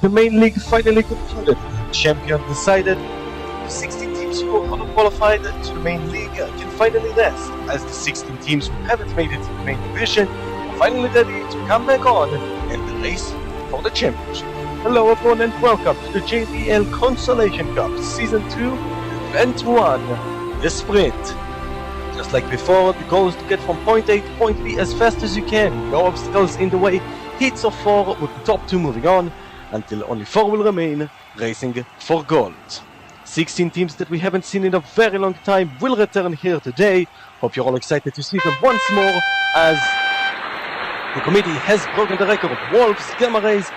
The main league finally concluded. The champion decided. The 16 teams who are qualified to the main league can finally rest, as the 16 teams who haven't made it to the main division are finally ready to come back on and race for the championship. Hello everyone and welcome to the JBL Consolation Cup Season 2, Event 1, the Sprint. Just like before, the goal is to get from point A to point B as fast as you can. No obstacles in the way, heats of 4 with the top 2 moving on, until only 4 will remain, racing for gold. 16 teams that we haven't seen in a very long time will return here today. Hope you're all excited to see them once more, as the committee has broken the record. Wolves, Gamma Rays,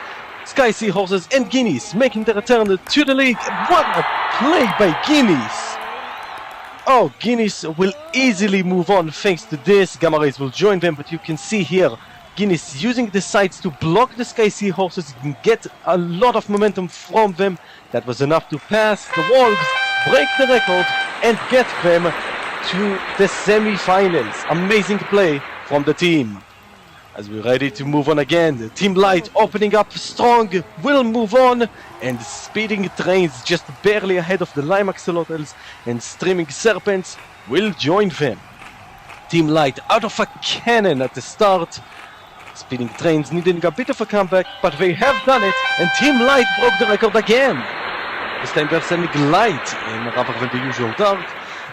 Sky Seahorses and Guineas making their return to the league. What a play by Guineas! Oh, Guineas will easily move on thanks to this. Gamma Rays will join them, but you can see here Guineas using the sides to block the Sky Seahorses, can get a lot of momentum from them. That was enough to pass the Wolves, break the record and get them to the semi-finals. Amazing play from the team. As we're ready to move on again, the Team Light opening up strong will move on, and Speeding Trains just barely ahead of the Lime Axolotls and Streaming Serpents will join them. Team Light out of a cannon at the start. Speeding Trains needing a bit of a comeback, but they have done it, and Team Light broke the record again. This time they're sending light in rather than the usual dark,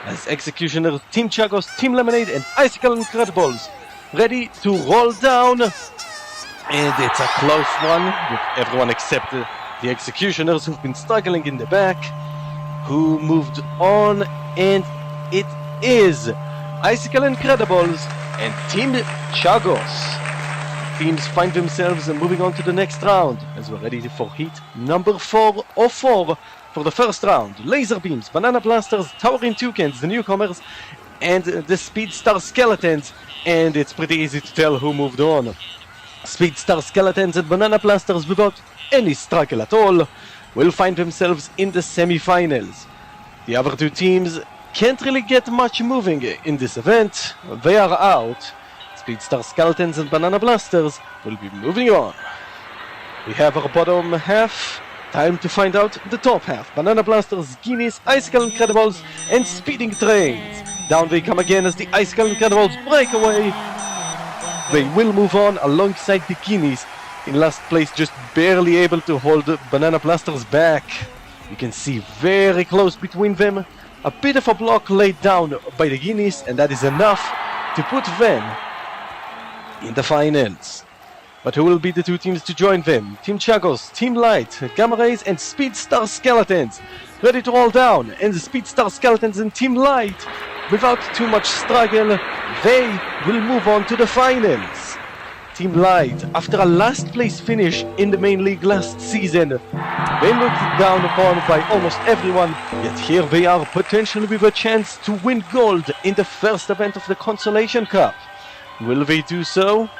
as Executioners, Team Chagos, Team Lemonade and Icicle Incredibles ready to roll down. And it's a close one, with everyone except the Executioners who've been struggling in the back, who moved on, and it is Icicle Incredibles and Team Chagos. Teams find themselves moving on to the next round, as we're ready for heat number 4 of 4 for the first round. Laser Beams, Banana Blasters, Towering Toucans, the newcomers, and the Speedstar Skeletons, and it's pretty easy to tell who moved on. Speedstar Skeletons and Banana Blasters, without any struggle at all, will find themselves in the semi-finals. The other two teams can't really get much moving in this event. They are out. Speedstar Skeletons and Banana Blasters will be moving on. We have our bottom half. Time to find out the top half. Banana Blasters, Guineas, Icicle Incredibles, and Speeding Trains. Down they come again as the Icicle Incredibles break away. They will move on alongside the Guineas. In last place, just barely able to hold Banana Blasters back. You can see very close between them. A bit of a block laid down by the Guineas, and that is enough to put them in the finals. But who will be the two teams to join them? Team Chagos, Team Light, Gamma Rays and Speedstar Skeletons ready to roll down, and the Speedstar Skeletons and Team Light, without too much struggle, they will move on to the finals. Team Light, after a last place finish in the main league last season, they looked down upon by almost everyone, yet here they are potentially with a chance to win gold in the first event of the Consolation Cup. Will they do so?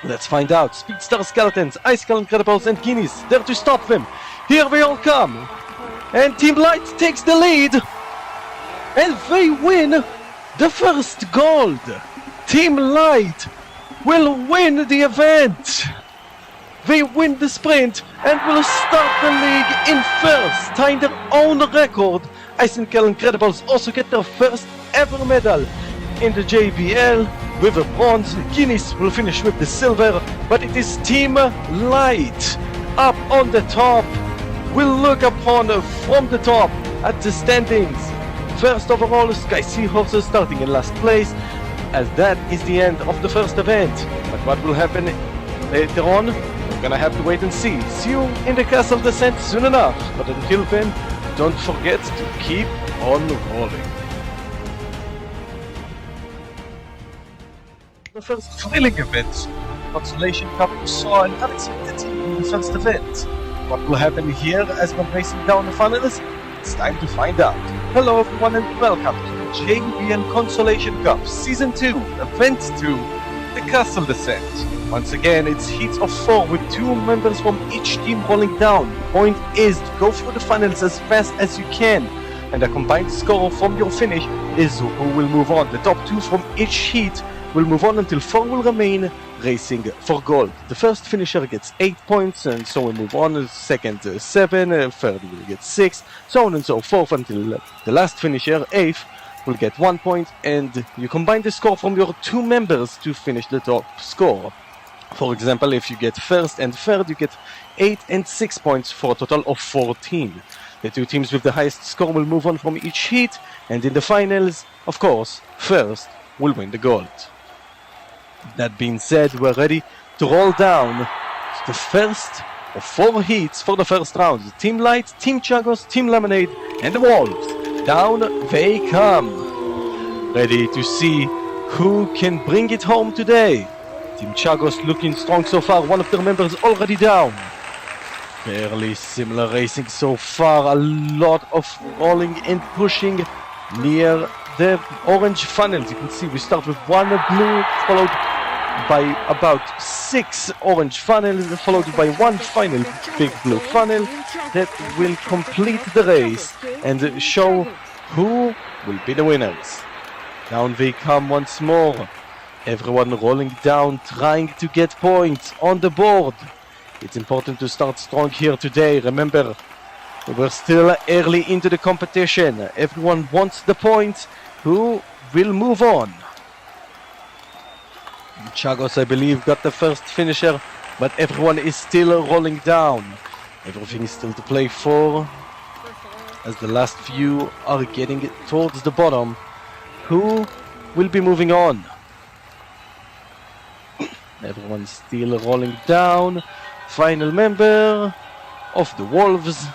Let's find out. Speedstar Skeletons, Icicle Incredibles and Guineas there to stop them. Here they all come. And Team Light takes the lead. And they win the first gold. Team Light will win the event. They win the sprint and will start the league in first, tying their own record. Icicle Incredibles also get their first ever medal in the JBL with a bronze. Guineas will finish with the silver, but it is Team Light up on the top. We'll look upon from the top at the standings. First overall, Sky Seahorses starting in last place, as that is the end of the first event. But what will happen later on, we're gonna have to wait and see. See you in the castle descent soon enough, but until then, don't forget to keep on rolling. The first thrilling event, Consolation Cup, saw an unexpected team in the first event. What will happen here as we're racing down the finalists? It's time to find out. Hello everyone and welcome to the JBL Consolation Cup Season 2, Event 2, the Castle Descent. Once again, it's heats of 4 with 2 members from each team rolling down. The point is to go through the finals as fast as you can, and the combined score from your finish is who will move on. The top 2 from each heat will move on until 4 will remain racing for gold. The first finisher gets 8 points, and so we move on. Second 7, third will get 6, so on and so forth until the last finisher, 8th, will get 1 point, and you combine the score from your 2 members to finish the top score. For example, if you get first and third, you get 8 and 6 points for a total of 14. The 2 teams with the highest score will move on from each heat, and in the finals, of course, first will win the gold. That being said, we're ready to roll down the first of 4 heats for the first round. Team Light, Team Chagos, Team Lemonade, and the Wolves. Down they come. Ready to see who can bring it home today. Team Chagos looking strong so far, one of their members already down. Fairly similar racing so far, a lot of rolling and pushing near the orange funnels. You can see we start with 1 blue, followed by about 6 orange funnels, followed by 1 final big blue funnel that will complete the race and show who will be the winners. Down they come once more. Everyone rolling down, trying to get points on the board. It's important to start strong here today. Remember, we're still early into the competition. Everyone wants the points. Who will move on? Chagos, I believe, got the first finisher, but everyone is still rolling down. Everything is still to play for, as the last few are getting towards the bottom. Who will be moving on? Everyone's still rolling down. Final member of the Wolves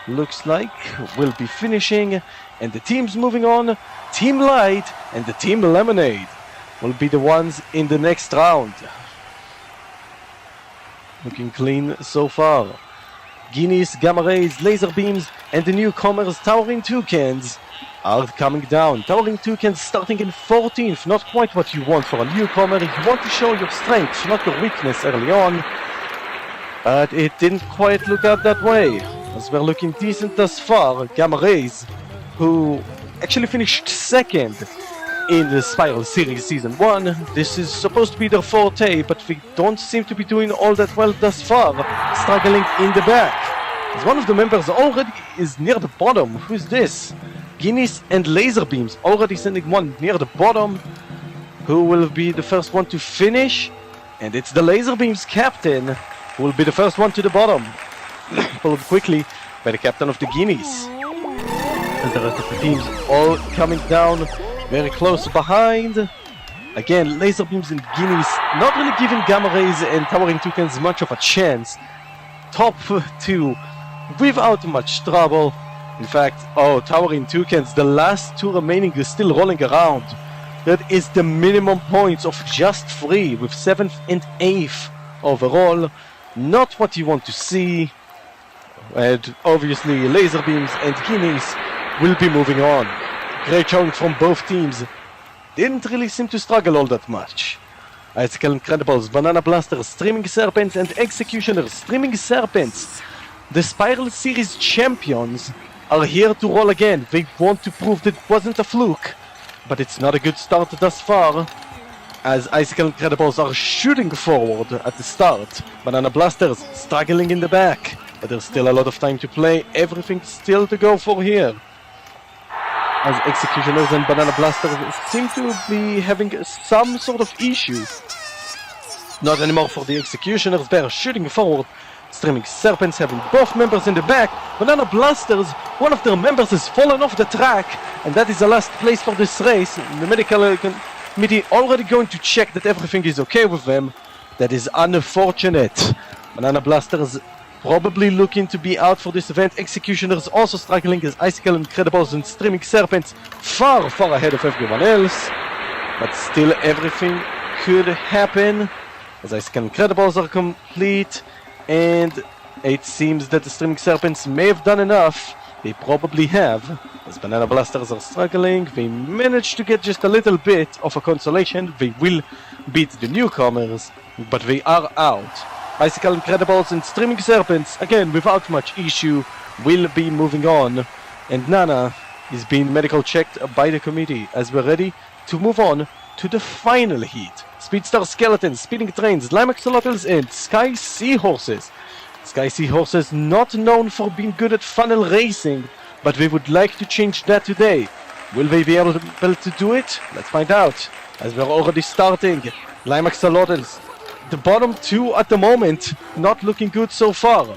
looks like will be finishing, and the teams moving on, Team Light and the Team Lemonade, will be the ones in the next round. Looking clean so far. Guineas, Gamma Rays, Laser Beams, and the newcomers Towering Toucans are coming down. Towering Toucans starting in 14th, not quite what you want for a newcomer. You want to show your strength, not your weakness early on. But it didn't quite look out that way, as we're looking decent thus far. Gamma Rays, who actually finished second in the Spiral Series Season 1. This is supposed to be their forte, but they don't seem to be doing all that well thus far, struggling in the back. As one of the members already is near the bottom. Who is this? Guineas and Laser Beams already sending one near the bottom. Who will be the first one to finish? And it's the Laser Beams captain who will be the first one to the bottom. Followed quickly by the captain of the Guineas. And the rest of the teams all coming down very close behind. Again, Laser Beams and Guineas not really giving Gamma Rays and Towering Toucans much of a chance. Top 2 without much trouble. In fact, Towering Toucans, the last 2 remaining is still rolling around. That is the minimum points of just 3 with 7th and 8th overall. Not what you want to see. And obviously Laser Beams and Guineas will be moving on. Great showing from both teams. Didn't really seem to struggle all that much. Icicle Incredibles, Banana Blasters, Streaming Serpents, and Executioners. Streaming Serpents, the Spiral Series champions, are here to roll again. They want to prove that it wasn't a fluke. But it's not a good start thus far, as Icicle Incredibles are shooting forward at the start. Banana Blasters struggling in the back. But there's still a lot of time to play. Everything still to go for here, as Executioners and Banana Blasters seem to be having some sort of issue. Not anymore for the Executioners. They're shooting forward. Streaming Serpents having both members in the back. Banana Blasters, one of their members has fallen off the track, and that is the last place for this race. The medical committee already going to check that everything is okay with them. That is unfortunate. Banana Blasters probably looking to be out for this event. Executioners also struggling, as Icicle Incredibles and Streaming Serpents far ahead of everyone else. But still everything could happen, as Icicle Incredibles are complete, and it seems that the Streaming Serpents may have done enough. They probably have, as Banana Blasters are struggling. They managed to get just a little bit of a consolation. They will beat the newcomers, but they are out. Icicle Incredibles and Streaming Serpents, again without much issue, will be moving on. And Nana is being medical checked by the committee, as we're ready to move on to the final heat. Speedstar Skeletons, Speeding Trains, Lime Axolotls and Sky Seahorses. Sky Seahorses not known for being good at funnel racing, but they would like to change that today. Will they be able to do it? Let's find out, as we're already starting. Lime Axolotls, the bottom two at the moment, not looking good so far.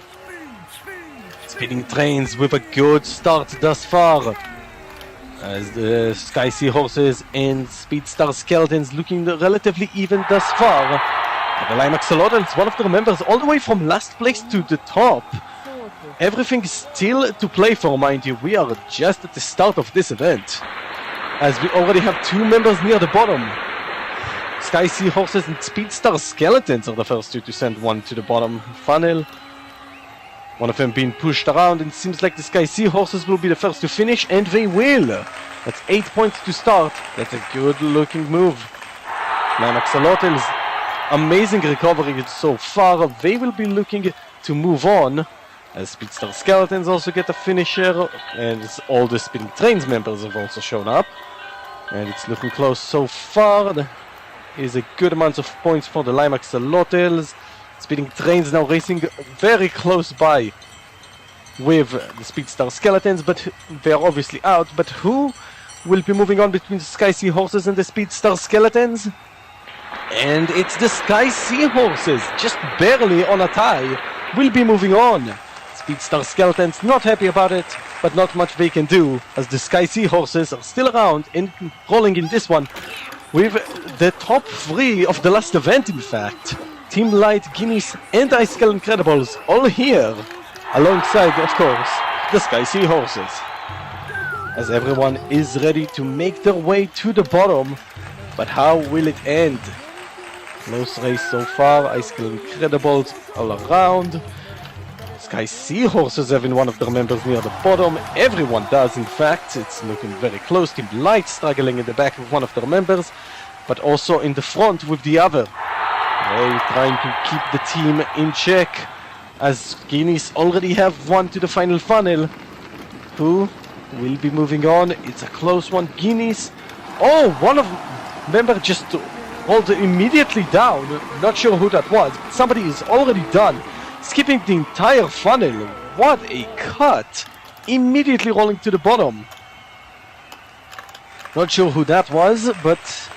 Speeding Trains with a good start thus far, as the Sky Seahorses and Speedstar Skeletons looking relatively even thus far. But the Lime Axolotls, one of the members, all the way from last place to the top. Everything still to play for, mind you. We are just at the start of this event, as we already have two members near the bottom. Sky Seahorses and Speedstar Skeletons are the first two to send one to the bottom funnel. One of them being pushed around, and it seems like the Sky Seahorses will be the first to finish, and they will. That's 8 points to start. That's a good looking move. Lime Axolotls, amazing recovery so far. They will be looking to move on, as Speedstar Skeletons also get a finisher, and all the Speeding Trains members have also shown up. And it's looking close so far. There is a good amount of points for the Lime Axolotls. Speeding Trains now racing very close by with the Speedstar Skeletons, but they are obviously out. But who will be moving on between the Sky Seahorses and the Speedstar Skeletons? And it's the Sky Seahorses, just barely on a tie, will be moving on. Speedstar Skeletons not happy about it, but not much they can do, as the Sky Seahorses are still around and rolling in this one with the top three of the last event, in fact. Team Light, Guineas and Icicle Incredibles all here, alongside, of course, the Sky Seahorses. As everyone is ready to make their way to the bottom, but how will it end? Close race so far, Icicle Incredibles all around. Sky Seahorses having one of their members near the bottom. Everyone does, in fact. It's looking very close. Team Light struggling in the back with one of their members, but also in the front with the other. They trying to keep the team in check, as Guineas already have one to the final funnel. Who will be moving on? It's a close one. Guineas. Oh, one of member just rolled immediately down. Not sure who that was, but somebody is already done, skipping the entire funnel. What a cut! Immediately rolling to the bottom. Not sure who that was, but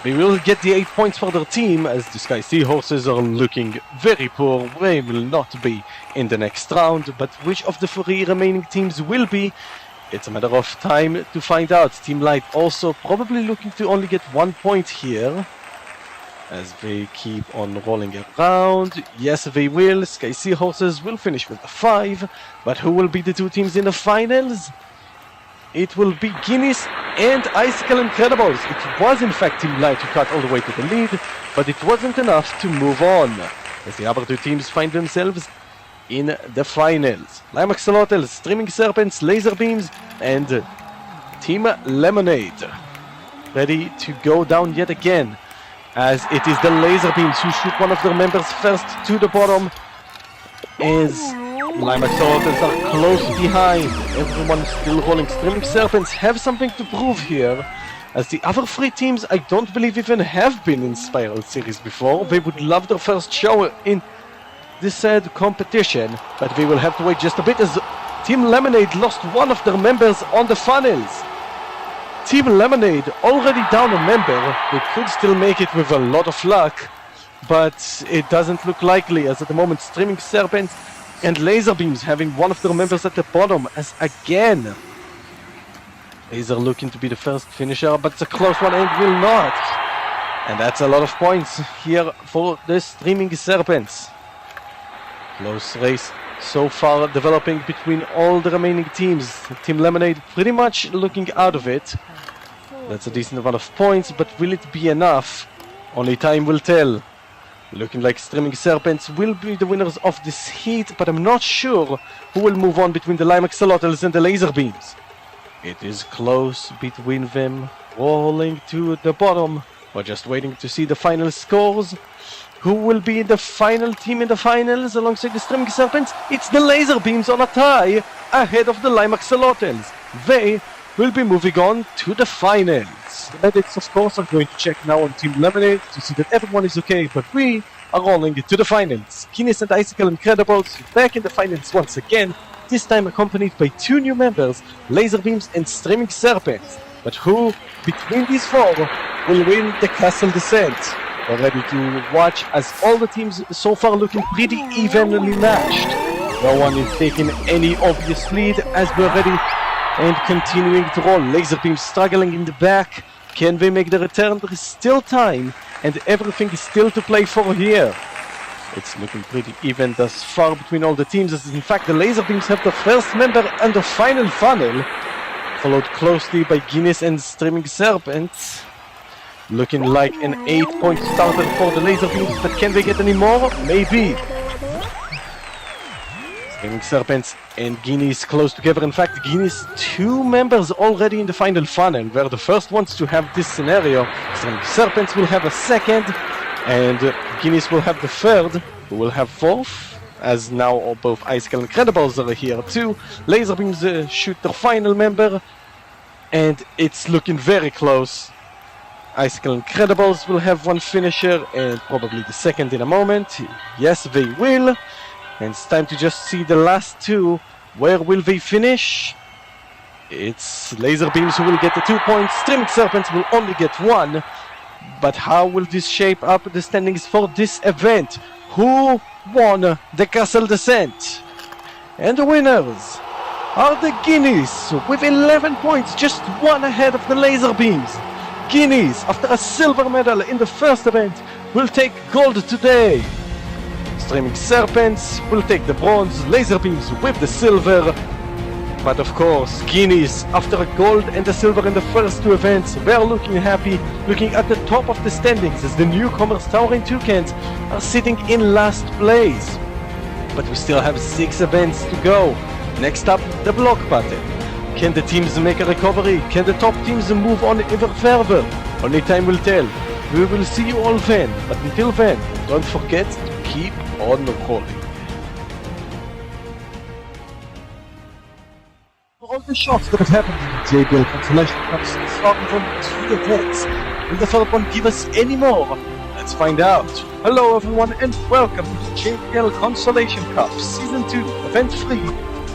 they will get the 8 points for their team, as the Sky Seahorses are looking very poor. They will not be in the next round, but which of the 3 remaining teams will be? It's a matter of time to find out. Team Light also probably looking to only get 1 point here, as they keep on rolling around. Yes, they will. Sky Seahorses will finish with a 5, but who will be the 2 teams in the finals? It will be Guineas and Icicle Incredibles. It was in fact Team Light who cut all the way to the lead, but it wasn't enough to move on, as the other 2 teams find themselves in the finals. Lime Axolotls, Streaming Serpents, Laser Beams, and Team Lemonade ready to go down yet again, as it is the Laser Beams who shoot one of their members first to the bottom, as Lime Axolotls are close behind. Everyone still rolling. Streaming Serpents have something to prove here, as the other 3 teams I don't believe even have been in Spiral Series before. They would love their first show in this said competition, but they will have to wait just a bit, as Team Lemonade lost one of their members on the funnels. Team Lemonade already down a member. They could still make it with a lot of luck, but it doesn't look likely, as at the moment Streaming Serpents and Laser Beams having one of their members at the bottom, as again Laser looking to be the first finisher, but it's a close one and will not. And that's a lot of points here for the Streaming Serpents. Close race so far developing between all the remaining teams. Team Lemonade pretty much looking out of it. That's a decent amount of points, but will it be enough? Only time will tell. Looking like Streaming Serpents will be the winners of this heat, but I'm not sure who will move on between the Lime Axolotls and the Laser Beams. It is close between them, rolling to the bottom. We're just waiting to see the final scores. Who will be the final team in the finals alongside the Streaming Serpents? It's the Laser Beams on a tie, ahead of the Lime Axolotls. They will be moving on to the finals. medics. The medics, of course, are going to check now on Team Lemonade to see that everyone is okay, but we are rolling to the finals. Guinness and Icicle Incredibles back in the finals once again, this time accompanied by two new members, Laser Beams and Streaming Serpents. But who, between these four, will win the Castle Descent? We're ready to watch as all the teams so far looking pretty evenly matched. No one is taking any obvious lead as we're ready and continuing to roll. Laser Beam struggling in the back. Can they make the return? There is still time and everything is still to play for here. It's looking pretty even thus far between all the teams, as in fact the Laser Beams have the first member and the final funnel, followed closely by Guinness and Streaming Serpents. Looking like an 8-point starter for the Laser Beams, but can they get any more? Maybe. Streaming Serpents and Guinness close together. In fact, Guinness, two members already in the final funnel. We're the first ones to have this scenario. Streaming Serpents will have a second, and Guinness will have the third, who will have fourth, as now both Icicle Incredibles are here too. Laser Beams shoot their final member, and it's looking very close. Icicle Incredibles will have one finisher, and probably the second in a moment. Yes, they will. And it's time to just see the last two. Where will they finish? It's Laser Beams who will get the 2 points. Streaming Serpents will only get one. But how will this shape up the standings for this event? Who won the Castle Descent? And the winners are the Guineas with 11 points, just one ahead of the Laser Beams. Guineas, after a silver medal in the first event, will take gold today. Streaming Serpents will take the bronze, Laser Beams with the silver. But of course, Guineas, after a gold and a silver in the first two events, they are looking happy, looking at the top of the standings as the newcomers Towering Toucans are sitting in last place. But we still have 6 events to go. Next up, the block battle. Can the teams make a recovery? Can the top teams move on ever further? Only time will tell. We will see you all then, but until then, don't forget to keep on rolling. For all the shots that have happened in the JBL Consolation Cup, starting from 2 events, will the third one give us any more? Let's find out. Hello everyone and welcome to the JBL Consolation Cup Season 2, Event 3,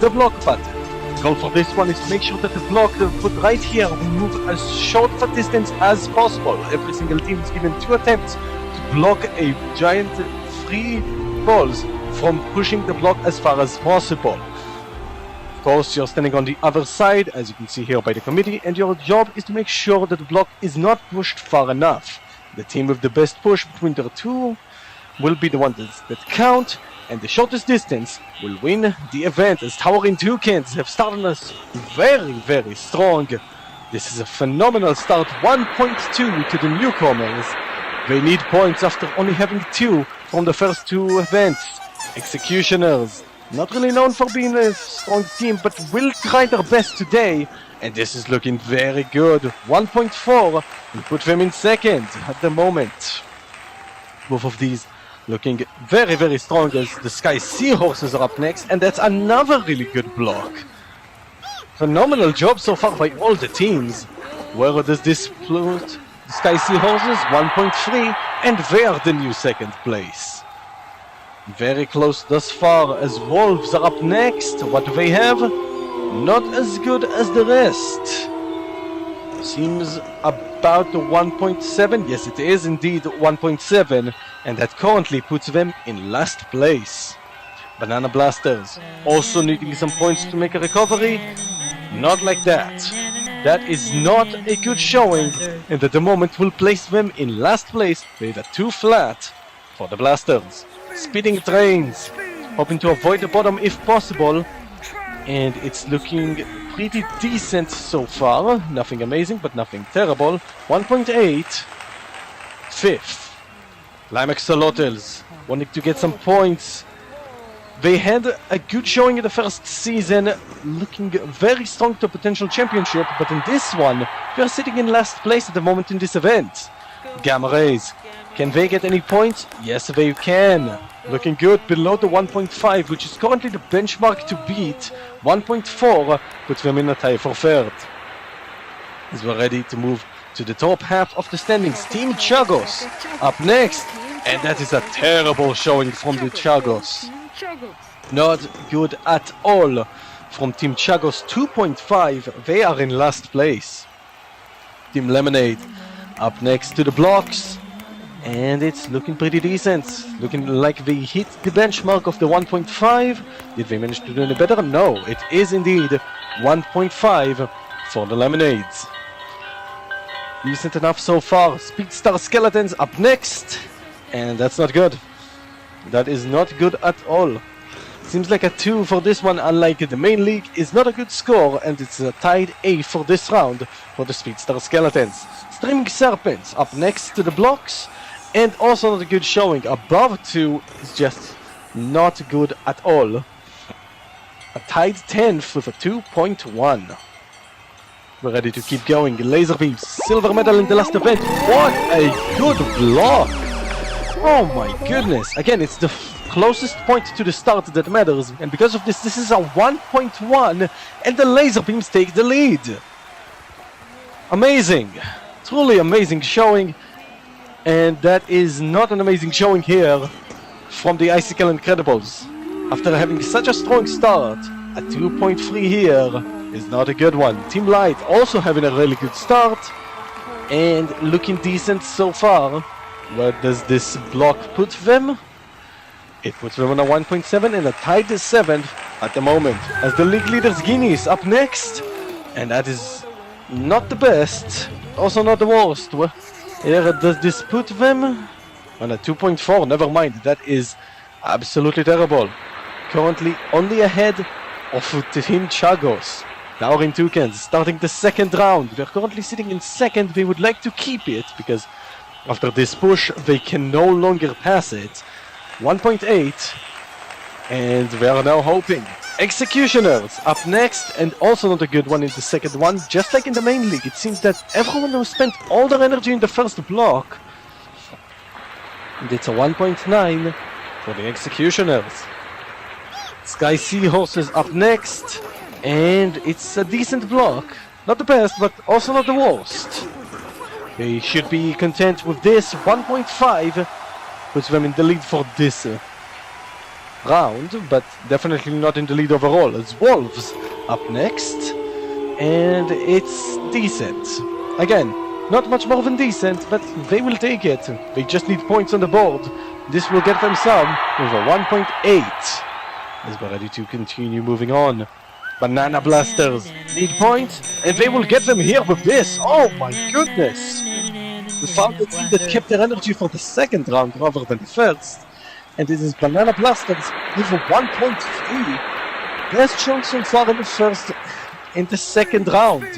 the block battle. The goal for this one is to make sure that the block put right here will move as short of a distance as possible. Every single team is given 2 attempts to block a giant 3 balls from pushing the block as far as possible. Of course, you're standing on the other side, as you can see here by the committee, and your job is to make sure that the block is not pushed far enough. The team with the best push between the two will be the ones that count, and the shortest distance will win the event, as Towering Toucans have started us very, very strong. This is a phenomenal start, 1.2 to the newcomers. They need points after only having 2 from the first 2 events. Executioners, not really known for being a strong team, but will try their best today. And this is looking very good. 1.4 will put them in second at the moment. Both of these looking very, very strong, as the Sky Seahorses are up next. And that's another really good block. Phenomenal job so far by all the teams. Where does this put the Sky Seahorses? 1.3, and they are the new second place. Very close thus far, as Wolves are up next. What do they have? Not as good as the rest. Seems about the 1.7. Yes, it is indeed 1.7, and that currently puts them in last place. Banana Blasters also needing some points to make a recovery. Not like that. That is not a good showing, and at the moment will place them in last place with a 2 flat for the Blasters. Speeding Trains, hoping to avoid the bottom if possible, and it's looking pretty decent so far. Nothing amazing, but nothing terrible. 1.8, 5th. Limax Solotels, wanting to get some points. They had a good showing in the first season, looking very strong to a potential championship, but in this one, they are sitting in last place at the moment in this event. Gamma Rays, can they get any points? Yes, they can. Looking good, below the 1.5, which is currently the benchmark to beat. 1.4 puts them in a tie for third. As we're ready to move to the top half of the standings. Team Chagos up next, and that is a terrible showing from the Chagos. Not good at all from Team Chagos. 2.5, they are in last place. Team Lemonade up next to the blocks, and it's looking pretty decent. Looking like they hit the benchmark of the 1.5. Did they manage to do any better? No, it is indeed 1.5 for the Lemonades. Decent enough so far. Speedstar Skeletons up next, and that's not good. That is not good at all. Seems like a 2 for this one, unlike the main league, is not a good score, and it's a tied A for this round for the Speedstar Skeletons. Streaming Serpents up next to the blocks, and also not a good showing. Above 2 is just not good at all. A tied 10th with a 2.1. We're ready to keep going. Laser beams, silver medal in the last event. What a good block! Oh my goodness! Again, it's the closest point to the start that matters, and because of this, this is a 1.1, and the laser beams take the lead. Amazing! Truly amazing showing, and that is not an amazing showing here from the Icicle Incredibles. After having such a strong start, a 2.3 here is not a good one. Team Light also having a really good start, and looking decent so far. Where does this block put them? It puts them on a 1.7 and a tied 7th at the moment. As the league leaders Guineas up next, and that is not the best, also not the worst. Where does this put them? On a 2.4, never mind, that is absolutely terrible. Currently only ahead of Team Chagos. Towering Toucans starting the second round. They're currently sitting in second. They would like to keep it because after this push they can no longer pass it. 1.8, and we are now hoping. Executioners up next, and also not a good one in the second one. Just like in the main league, it seems that everyone who spent all their energy in the first block, and it's a 1.9 for the Executioners. Sky Seahorses up next, and it's a decent block. Not the best, but also not the worst. They should be content with this. 1.5 puts them in the lead for this round, but definitely not in the lead overall. As Wolves up next, and it's decent. Again, not much more than decent, but they will take it. They just need points on the board. This will get them some with a 1.8. As we're ready to continue moving on. Banana Blasters need points, and they will get them here with this. Oh my goodness! We found a team that kept their energy for the second round rather than the first. And this is Banana Blasters with a 1.3. Best shown so far in the first and the second round.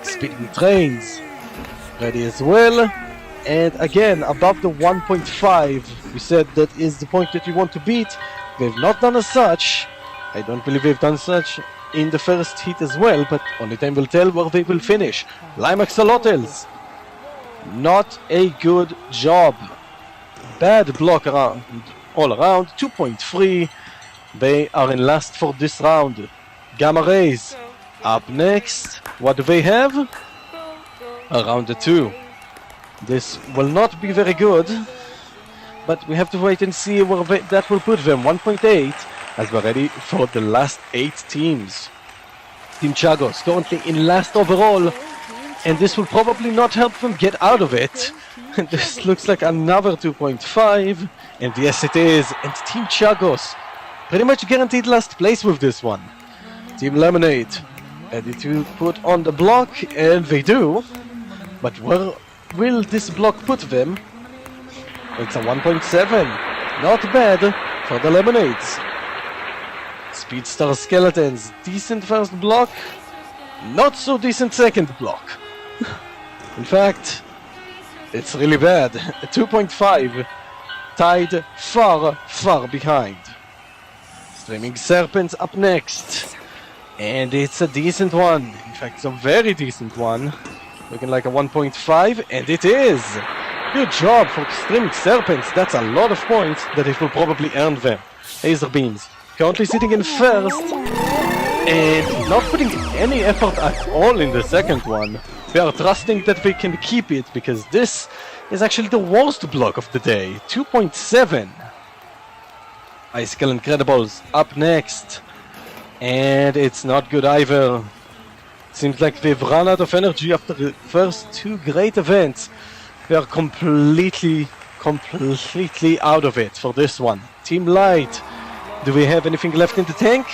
Speeding Trains ready as well. And again, above the 1.5. We said that is the point that you want to beat. They've not done as such. I don't believe they've done such in the first heat as well, but only time will tell where they will finish. Lime Axolotls. Not a good job. Bad block around, all around. 2.3. They are in last for this round. Gamma Rays up next. What do they have? Around the 2. This will not be very good, but we have to wait and see where that will put them. 1.8 as we're ready for the last 8 teams. Team Chagos currently in last overall, and this will probably not help them get out of it. This looks like another 2.5, and yes it is. And Team Chagos pretty much guaranteed last place with this one. Team Lemonade ready to put on the block, and they do. But where will this block put them? It's a 1.7. Not bad for the Lemonades. Speedstar Skeletons, decent first block, not so decent second block. In fact, it's really bad. A 2.5, tied far behind. Streaming Serpents up next, and it's a decent one. In fact, it's a very decent one. Looking like a 1.5, and it is! Good job for Streaming Serpents. That's a lot of points that it will probably earn them. Laser Beams currently sitting in first, and not putting any effort at all in the second one. We are trusting that we can keep it because this is actually the worst block of the day. 2.7. Icicle Incredibles up next. And it's not good either. Seems like we've run out of energy after the first two great events. We are completely out of it for this one. Team Light, do we have anything left in the tank?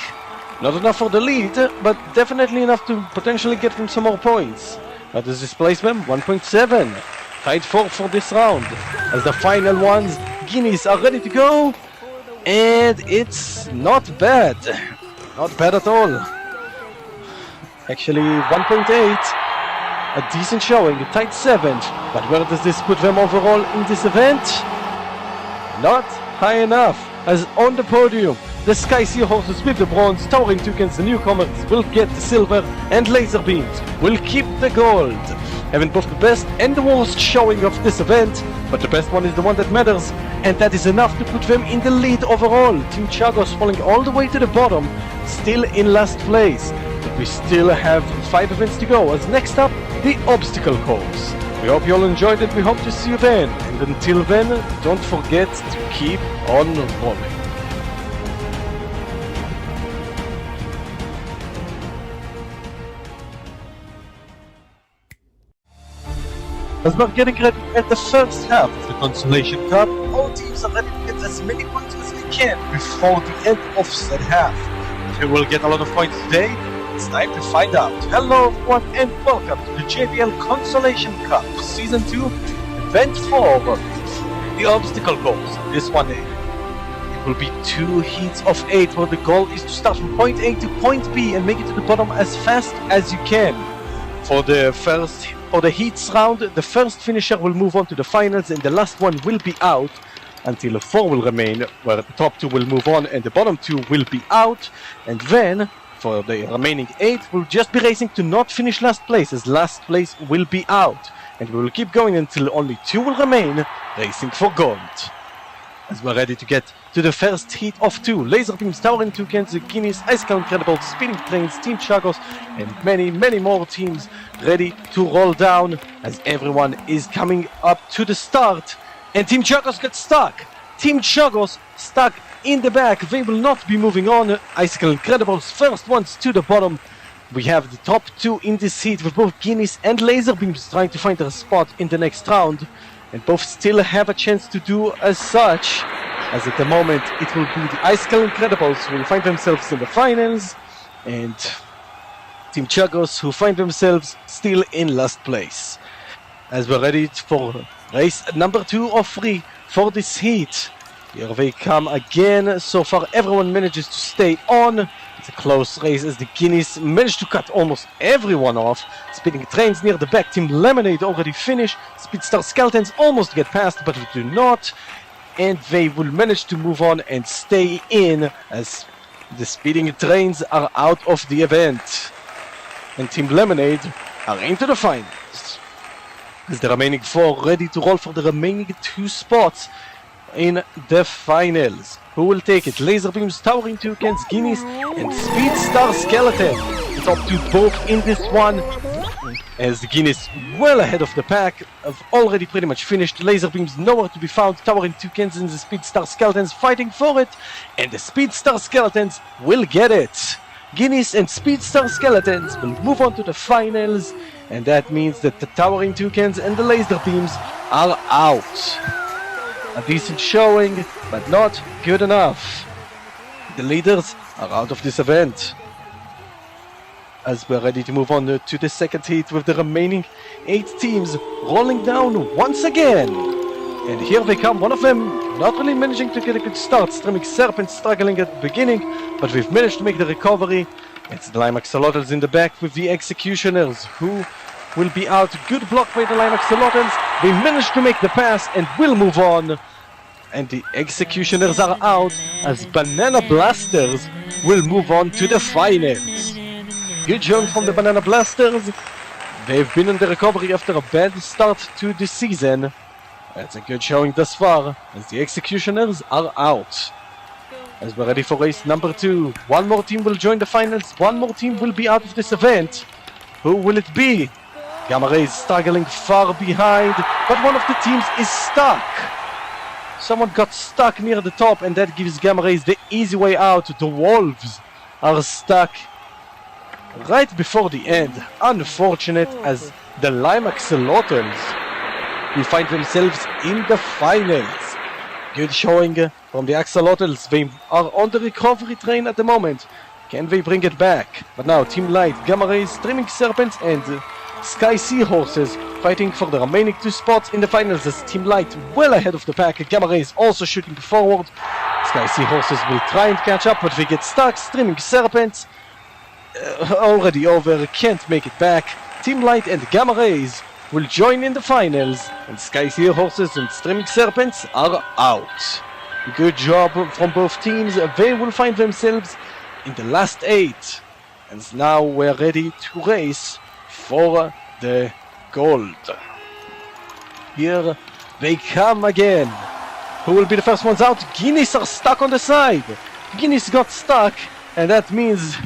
Not enough for the lead, but definitely enough to potentially get them some more points. What is this placement? 1.7. Tied 4 for this round. As the final ones, Guineas are ready to go. And it's not bad. Not bad at all. Actually 1.8, a decent showing, a tight 7th, but where does this put them overall in this event? Not high enough, as on the podium, the Sky Sea Horses with the bronze, Towering Toucans, the newcomers will get the silver, and Laser Beams will keep the gold. Having both the best and the worst showing of this event, but the best one is the one that matters, and that is enough to put them in the lead overall. Team Chagos falling all the way to the bottom, still in last place. But we still have 5 events to go, as next up, the obstacle course. We hope you all enjoyed it, we hope to see you then, and until then, don't forget to keep on rolling. As we're getting ready at the first half of the Consolation Cup, all teams are ready to get as many points as they can before the end of said half. Who will get a lot of points today? It's time to find out. Hello everyone and welcome to the JBL Consolation Cup Season 2, Event 4, the obstacle course. This one, it will be 2 heats of 8 where the goal is to start from point A to point B and make it to the bottom as fast as you can. For the heats round, the first finisher will move on to the finals and the last one will be out until 4 will remain, where the top 2 will move on and the bottom 2 will be out. And then, for the remaining 8, we'll just be racing to not finish last place, as last place will be out. And we will keep going until only 2 will remain, racing for gold. As we're ready to get to the first heat of 2, Laser Beams, Towering Toucans, Guineas, Icicle Incredibles, Speeding Trains, Team Chagos, and many more teams ready to roll down, as everyone is coming up to the start. And Team Chagos got stuck. Team Chagos stuck in the back. They will not be moving on. Icicle Incredibles first ones to the bottom. We have the top 2 in this heat with both Guineas and Laser Beams trying to find their spot in the next round. And both still have a chance to do as such, as at the moment it will be the Icicle Incredibles who will find themselves in the finals, and Team Chagos who find themselves still in last place. As we're ready for race number 2 of 3 for this heat. Here they come again. So far everyone manages to stay on. It's a close race as the Guineas managed to cut almost everyone off. Speeding Trains near the back. Team Lemonade already finished. Speedstar Skeletons almost get past, but we do not. And they will manage to move on and stay in, as the Speeding Trains are out of the event. And Team Lemonade are into the finals, as the remaining 4 ready to roll for the remaining 2 spots in the finals. Who will take it? Laser Beams, Towering Toucans, Guineas, and Speedstar Skeleton. The top 2 both in this one, as the Guineas well ahead of the pack have already pretty much finished. Laser Beams nowhere to be found. Towering Toucans and the Speedstar Skeletons fighting for it, and the Speedstar Skeletons will get it. Guineas and Speedstar Skeletons will move on to the finals, and that means that the Towering Toucans and the Laser Beams are out. A decent showing, but not good enough. The leaders are out of this event. As we're ready to move on to the second heat with the remaining 8 teams rolling down once again. And here they come, one of them not really managing to get a good start. Streaming Serpent struggling at the beginning, but we've managed to make the recovery. It's the Lime Axolotls in the back with the Executioners, who will be out. Good block by the Lime Axolotls. They managed to make the pass and will move on. And the Executioners are out, as Banana Blasters will move on to the finals. Good job from the Banana Blasters. They've been in the recovery after a bad start to the season. That's a good showing thus far, as the Executioners are out. As we're ready for race number 2, one more team will join the finals, one more team will be out of this event. Who will it be? Gamma Rays struggling far behind, but one of the teams is stuck. Someone got stuck near the top, and that gives Gamma Rays the easy way out. The Wolves are stuck right before the end. Unfortunate, as the Lime Axolotls will find themselves in the finals. Good showing from the Axolotls. They are on the recovery train at the moment. Can they bring it back? But now Team Light, Gamma Rays, Streaming Serpents and Sky Seahorses fighting for the remaining 2 spots in the finals, as Team Light well ahead of the pack. Gamma Rays also shooting forward. Sky Seahorses will try and catch up, but they get stuck. Streaming Serpents already over, can't make it back. Team Light and Gamma Rays will join in the finals, and Sky Seahorses and Streaming Serpents are out. Good job from both teams. They will find themselves in the last 8, and now we're ready to race for the gold. Here they come again. Who will be the first ones out? Guinness are stuck on the side. Guinness got stuck, and that means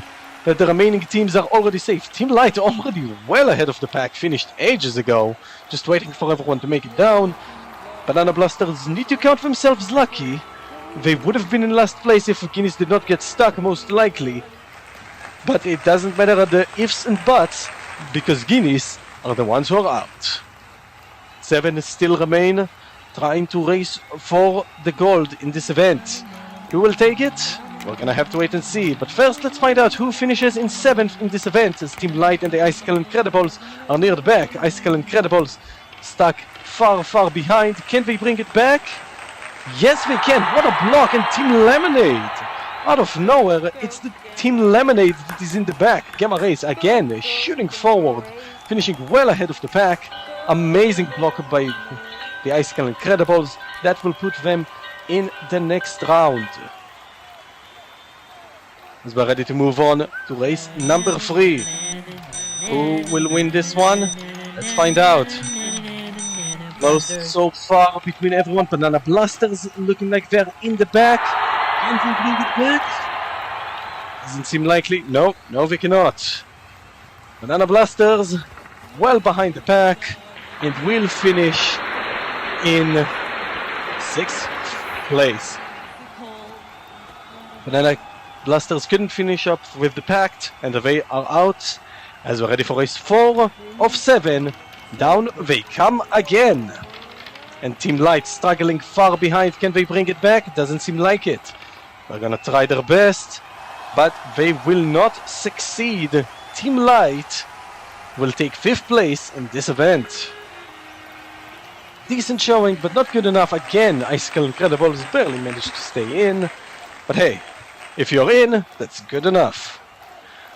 that the remaining teams are already safe. Team Light already well ahead of the pack, finished ages ago, just waiting for everyone to make it down. Banana Blasters need to count themselves lucky. They would have been in last place if Guinness did not get stuck, most likely. But it doesn't matter the ifs and buts, because Guinness are the ones who are out. 7 still remain, trying to race for the gold in this event. Who will take it? We're gonna have to wait and see, but first let's find out who finishes in 7th in this event, as Team Light and the Icicle Incredibles are near the back. Icicle Incredibles stuck far behind. Can they bring it back? Yes they can. What a block, and Team Lemonade out of nowhere, it's the Team Lemonade that is in the back. Gamma Rays again shooting forward, finishing well ahead of the pack. Amazing block by the Icicle Incredibles. That will put them in the next round. As we're ready to move on to race number 3. Who will win this one? Let's find out. Close so far between everyone. Banana Blasters looking like they're in the back. Can we bring it back? Doesn't seem likely. No, they cannot. Banana Blasters well behind the pack and will finish in 6th place. Banana Blasters couldn't finish up with the pact, and they are out. As we're ready for race 4 of 7, down they come again. And Team Light struggling far behind. Can they bring it back? Doesn't seem like it. They're gonna try their best, but they will not succeed. Team Light will take 5th place in this event. Decent showing, but not good enough. Again, Icicle Incredibles barely managed to stay in. But hey, if you're in, that's good enough.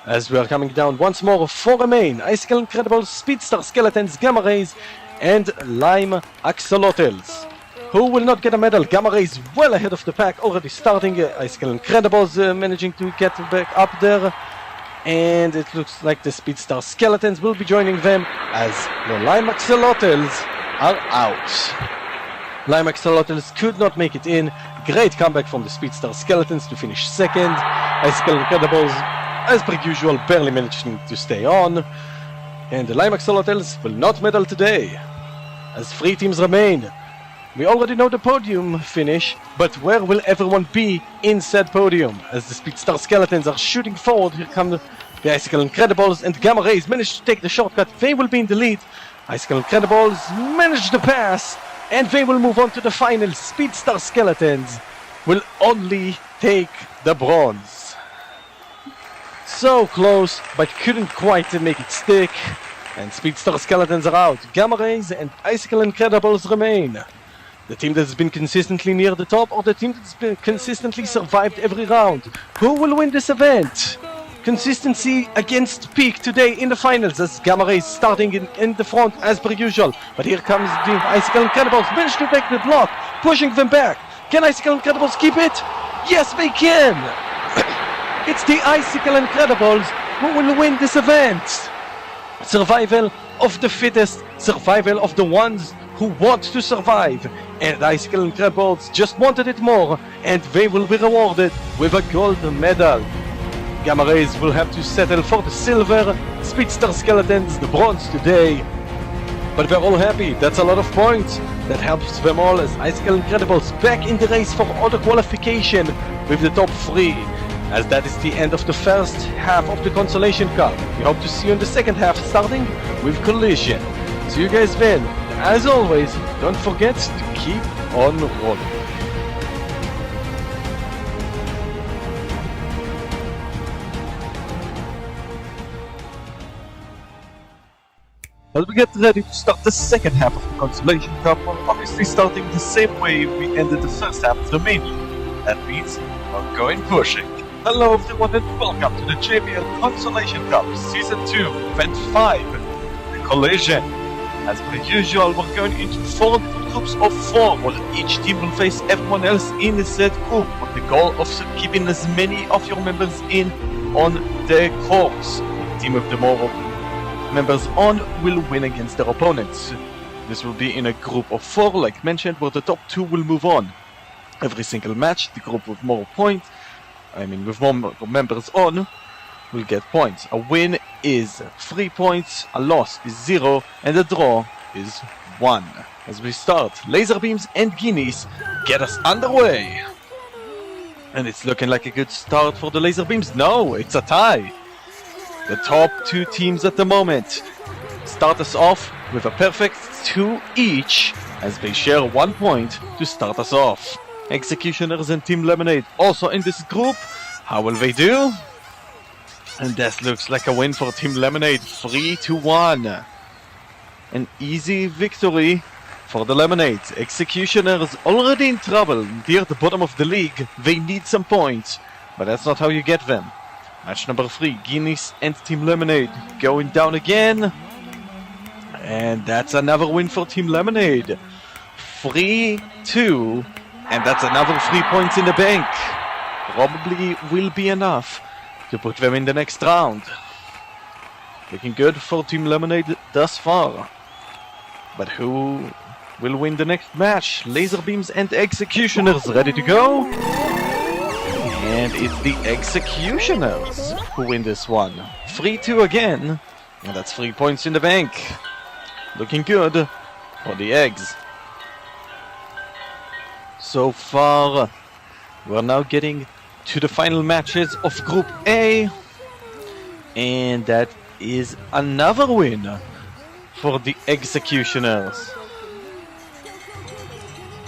As we are coming down once more, 4 remain. Icicle Incredibles, Speedstar Skeletons, Gamma Rays, and Lime Axolotls. Who will not get a medal? Gamma Rays well ahead of the pack, already starting. Icicle Incredibles managing to get back up there. And it looks like the Speedstar Skeletons will be joining them, as the Lime Axolotls are out. Lime Axolotls could not make it in. Great comeback from the Speedstar Skeletons to finish 2nd. Icicle Incredibles, as per usual, barely managing to stay on. And the Lime Axolotls will not medal today, as 3 teams remain. We already know the podium finish, but where will everyone be in said podium? As the Speedstar Skeletons are shooting forward, here come the Icicle Incredibles, and Gamma Rays managed to take the shortcut. They will be in the lead. Icicle Incredibles managed the pass, and they will move on to the final. Speedstar Skeletons will only take the bronze. So close, but couldn't quite make it stick. And Speedstar Skeletons are out. Gamma Rays and Icicle Incredibles remain. The team that has been consistently near the top, or the team that's been consistently survived every round. Who will win this event? Consistency against peak today in the finals, as Gamma Rays starting in the front as per usual. But here comes the Icicle Incredibles, managed to take the block, pushing them back. Can Icicle Incredibles keep it? Yes, they can! It's the Icicle Incredibles who will win this event. Survival of the fittest, survival of the ones who want to survive. And Icicle Incredibles just wanted it more, and they will be rewarded with a gold medal. Gamma Rays will have to settle for the silver. Speedstar Skeletons the bronze today. but we're all happy. That's a lot of points. That helps them all as Icicle Incredibles back in the race for auto qualification with the top 3. As that is the end of the first half of the Consolation Cup. We hope to see you in the second half, starting with Collision. See you guys then. As always, don't forget to keep on rolling. As we get ready to start the second half of the Consolation Cup, we're obviously starting the same way we ended the first half of the main league. That means we're going pushing. Hello everyone and welcome to the JBL Consolation Cup Season 2, Event 5, the Collision. As per usual, we're going into 4 different groups of 4, where each team will face everyone else in the said group, with the goal of keeping as many of your members in on the course. The team with the more members on will win against their opponents. This will be in a group of 4, like mentioned, where the top 2 will move on. Every single match, the group with more points, with more members on, will get points. A win is 3 points, a loss is 0, and a draw is 1. As we start, laser beams and guineas get us underway. And it's looking like a good start for the laser beams. No, it's a tie. The top 2 teams at the moment start us off with a perfect 2 each, as they share 1 point to start us off. Executioners and Team Lemonade also in this group. How will they do? And this looks like a win for Team Lemonade, 3-1. An easy victory for the Lemonades. Executioners already in trouble, near the bottom of the league. They need some points, but that's not how you get them. Match number 3, Guinness and Team Lemonade going down again. And that's another win for Team Lemonade. 3-2, and that's another 3 points in the bank. Probably will be enough to put them in the next round. Looking good for Team Lemonade thus far. But who will win the next match? Laser beams and executioners ready to go? And it's the executioners who win this one. 3-2 again. And that's 3 points in the bank. Looking good for the eggs. So far, we're now getting to the final matches of Group A. And that is another win for the executioners.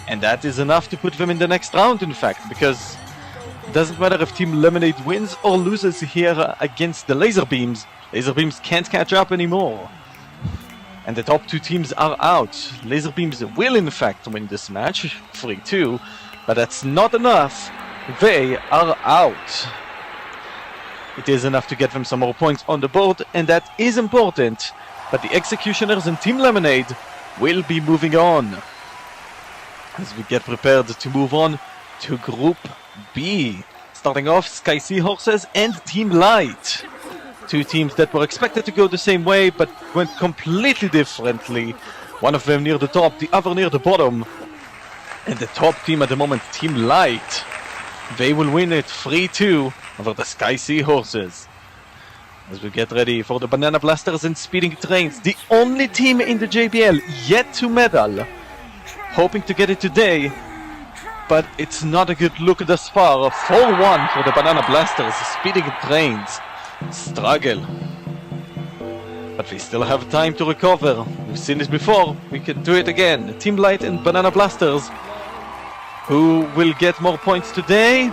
And that is enough to put them in the next round, in fact, because it doesn't matter if Team Lemonade wins or loses here against the laser beams. Laser beams can't catch up anymore. And the top 2 teams are out. Laser beams will in fact win this match, 3-2, but that's not enough. They are out. It is enough to get them some more points on the board, and that is important. But the executioners and Team Lemonade will be moving on as we get prepared to move on to Group B. Starting off, Sky Seahorses and Team Light. 2 teams that were expected to go the same way, but went completely differently. One of them near the top, the other near the bottom. And the top team at the moment, Team Light, they will win it 3-2 over the Sky Seahorses. As we get ready for the Banana Blasters and Speeding Trains, the only team in the JBL yet to medal. Hoping to get it today, but it's not a good look thus far. 4-1 for the Banana Blasters, Speeding Trains struggle. But we still have time to recover. We've seen this before, we can do it again. Team Light and Banana Blasters. Who will get more points today?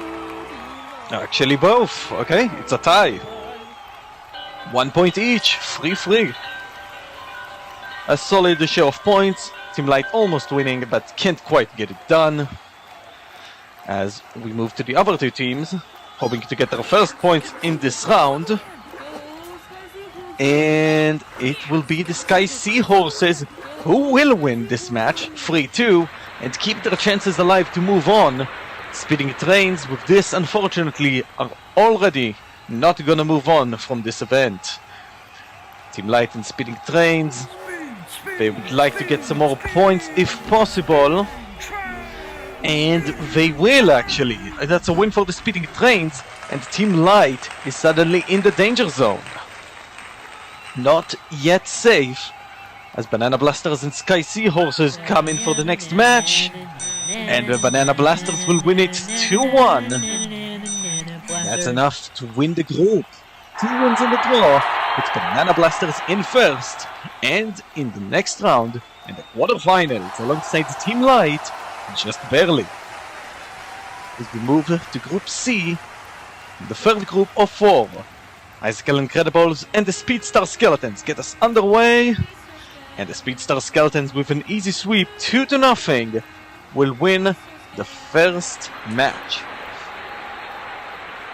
Actually both. Okay, it's a tie. 1 point each, 3-3. A solid share of points. Team Light almost winning, but can't quite get it done. As we move to the other 2 teams, hoping to get their first points in this round. And it will be the Sky Seahorses who will win this match, 3-2, and keep their chances alive to move on. Speeding Trains, with this, unfortunately, are already not gonna move on from this event. Team Light and Speeding Trains, they would like to get some more points if possible. And they will, actually. That's a win for the Speeding Trains, and Team Light is suddenly in the danger zone. Not yet safe, as Banana Blasters and Sky Seahorses come in for the next match. And the Banana Blasters will win it 2-1. That's enough to win the group. 2 wins in the draw, with Banana Blasters in first. And in the next round, in the quarterfinals, alongside Team Light, just barely. As we move to Group C, the third group of 4. Icicle Incredibles and the Speedstar Skeletons get us underway. And the Speedstar Skeletons, with an easy sweep 2-0, will win the first match.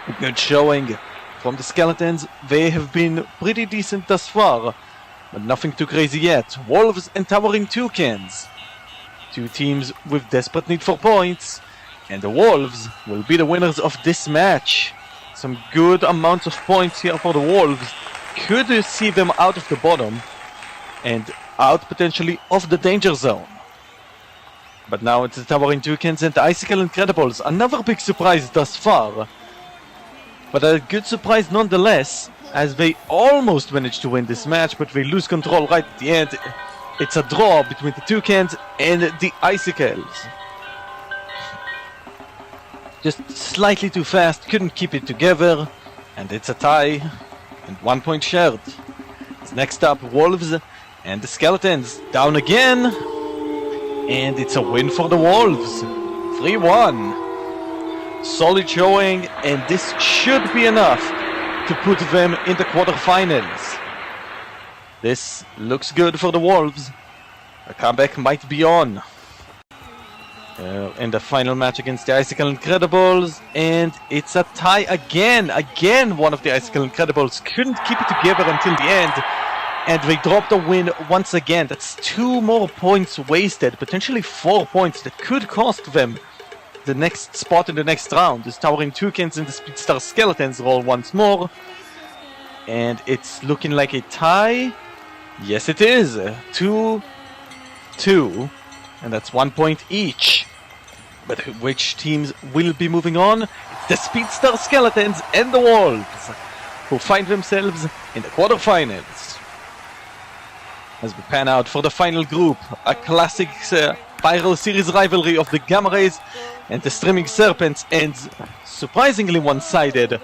A good showing from the Skeletons. They have been pretty decent thus far, but nothing too crazy yet. Wolves and Towering Toucans, 2 teams with desperate need for points, and the Wolves will be the winners of this match. Some good amounts of points here for the Wolves could see them out of the bottom and out potentially of the danger zone. But now it's the Towering Toucans and the Icicle Incredibles. Another big surprise thus far, but a good surprise nonetheless, as they almost managed to win this match, but they lose control right at the end. It's a draw between the Toucans and the Icicles. Just slightly too fast, couldn't keep it together, and it's a tie, and 1 point shared. Next up, Wolves and the Skeletons, down again, and it's a win for the Wolves, 3-1. Solid showing, and this should be enough to put them in the quarterfinals. This looks good for the Wolves. A comeback might be on. In the final match against the Icicle Incredibles, and it's a tie again. Again, one of the Icicle Incredibles couldn't keep it together until the end, and they dropped a win once again. That's 2 more points wasted, potentially 4 points that could cost them the next spot in the next round. The Towering Toucans and the Speedstar Skeletons roll once more, and it's looking like a tie. Yes, it is. 2-2. And that's 1 point each. But which teams will be moving on? It's the Speedstar Skeletons and the Wolves, who find themselves in the quarterfinals. As we pan out for the final group, a classic Viral Series rivalry of the Gamma Rays and the Streaming Serpents ends surprisingly one-sided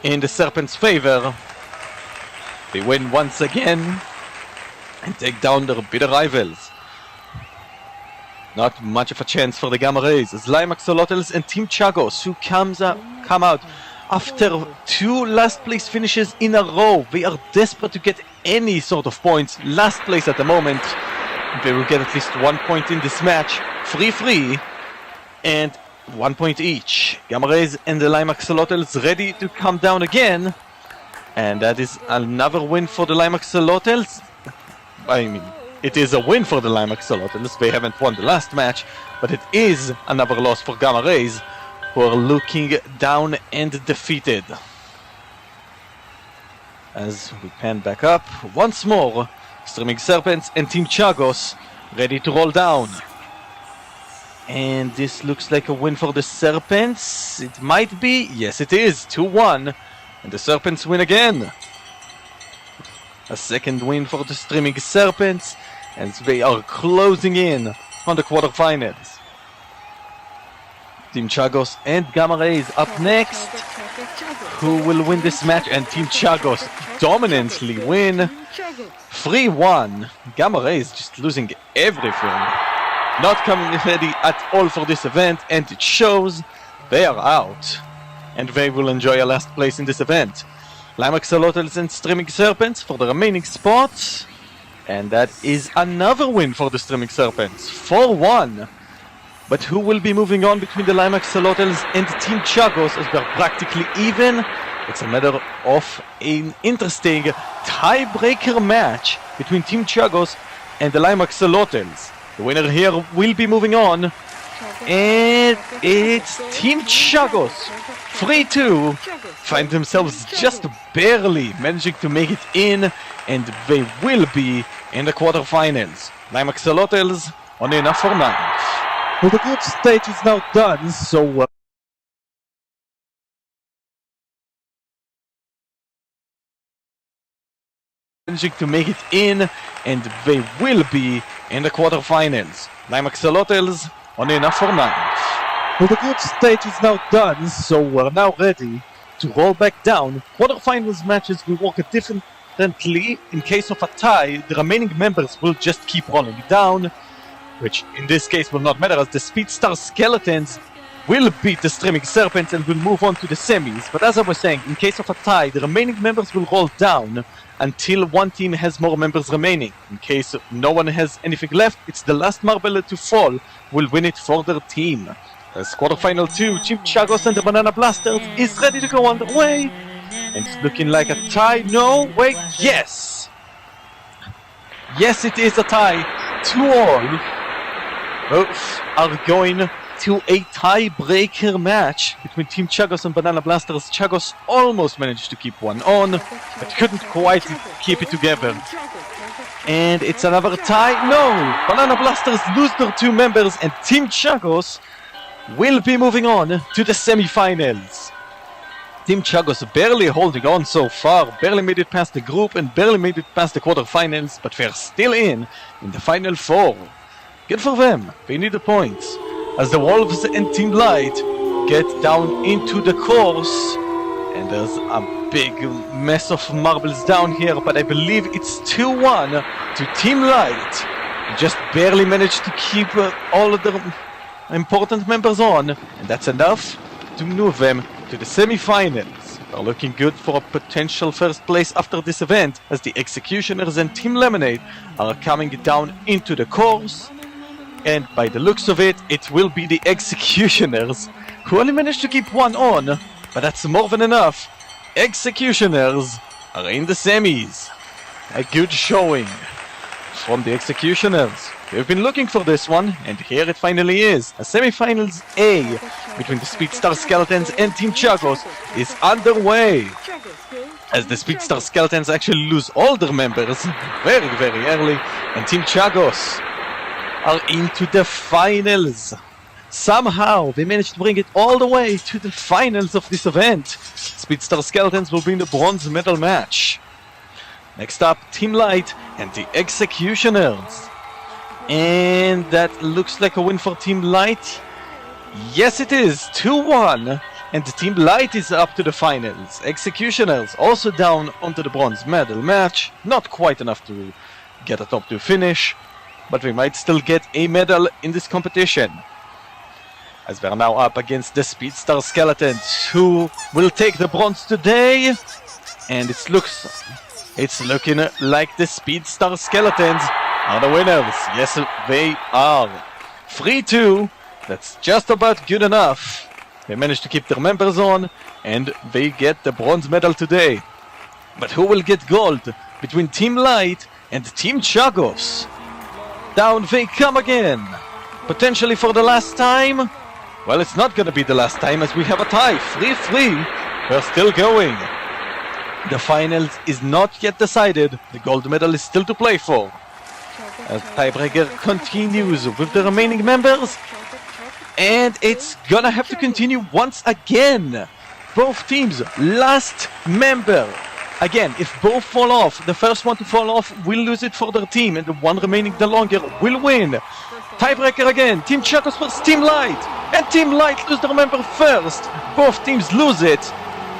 in the Serpents' favor. They win once again and take down their bitter rivals. Not much of a chance for the Gamma Rays, as Lime Axolotls and Team Chagos, who come out after 2 last place finishes in a row. They are desperate to get any sort of points. Last place at the moment. They will get at least 1 point in this match. 3-3 and 1 point each. Gamma Rays and the Lime Axolotls ready to come down again. And that is another win for the Lime Axolotls. I mean, it is a win for the Lime Axolotls. They haven't won the last match, but it is another loss for Gamma Rays, who are looking down and defeated. As we pan back up once more, Streaming Serpents and Team Chagos ready to roll down. And this looks like a win for the Serpents. It might be. Yes, it is. 2-1. And the Serpents win again. A second win for the Streaming Serpents, as they are closing in on the quarterfinals. Team Chagos and Gamma Rays up next. Who will win this match? And Team Chagos dominantly win 3-1. Gamma Rays just losing everything. Not coming ready at all for this event, and it shows. They are out, and they will enjoy a last place in this event. Lime Axolotls and Streaming Serpents for the remaining spots. And that is another win for the Streaming Serpents, 4-1. But who will be moving on between the Lime Axolotls and Team Chagos, as they're practically even? It's a matter of an interesting tiebreaker match between Team Chagos and the Lime Axolotls. The winner here will be moving on, and it's Team Chagos. 3-2 find themselves just barely managing to make it in, and they will be in the quarterfinals. Lime Axolotls on enough for 9. Well, the group stage is now done, so managing to make it in, and they will be in the quarterfinals. Lime Axolotls on enough for 9. Well, the group stage is now done, so we're now ready to roll back down. Quarterfinals matches will work differently. In case of a tie, the remaining members will just keep rolling down, which in this case will not matter, as the Speedstar Skeletons will beat the Streaming Serpents and will move on to the semis. But as I was saying, in case of a tie, the remaining members will roll down until one team has more members remaining. In case no one has anything left, it's the last marble to fall will win it for their team. As quarterfinal 2, Team Chagos and the Banana Blasters is ready to go underway. And it's looking like a tie. No, wait, yes! Yes, it is a tie. 2-all. Both are going to a tiebreaker match between Team Chagos and Banana Blasters. Chagos almost managed to keep one on, but couldn't quite keep it together. And it's another tie. No! Banana Blasters lose their 2 members, and Team Chagos will be moving on to the semi-finals. Team Chagos barely holding on so far, barely made it past the group and barely made it past the quarterfinals, but they're still in the final 4. Good for them, they need the points. As the Wolves and Team Light get down into the course, and there's a big mess of marbles down here, but I believe it's 2-1 to Team Light. Just barely managed to keep all of the important members on, and that's enough to move them to the semi-finals. They're looking good for a potential first place after this event, as the Executioners and Team Lemonade are coming down into the course. And by the looks of it, it will be the Executioners who only managed to keep one on, but that's more than enough. Executioners are in the semis. A good showing from the Executioners. We've been looking for this one, and here it finally is. A semi-finals A between the Speedstar Skeletons and Team Chagos is underway. As the Speedstar Skeletons actually lose all their members very, very early, and Team Chagos are into the finals. Somehow they managed to bring it all the way to the finals of this event. Speedstar Skeletons will be in the bronze medal match. Next up, Team Light and the Executioners. And that looks like a win for Team Light. Yes, it is 2-1, and the Team Light is up to the finals. Executioners also down onto the bronze medal match. Not quite enough to get a top 2 finish, but we might still get a medal in this competition. As they're now up against the Speedstar Skeletons, who will take the bronze today. And it's looking like the Speedstar Skeletons are the winners. Yes, they are. 3-2. That's just about good enough. They managed to keep their members on, and they get the bronze medal today. But who will get gold between Team Light and Team Chagos? Down they come again. Potentially for the last time. Well, it's not going to be the last time, as we have a tie. 3-3. We're still going. The finals is not yet decided. The gold medal is still to play for. As tiebreaker continues with the remaining members, and it's gonna have to continue once again. Both teams, last member. Again, if both fall off, the first one to fall off will lose it for their team, and the one remaining the longer will win. Tiebreaker again, Team Chagos versus Team Light, and Team Light lose their member first. Both teams lose it,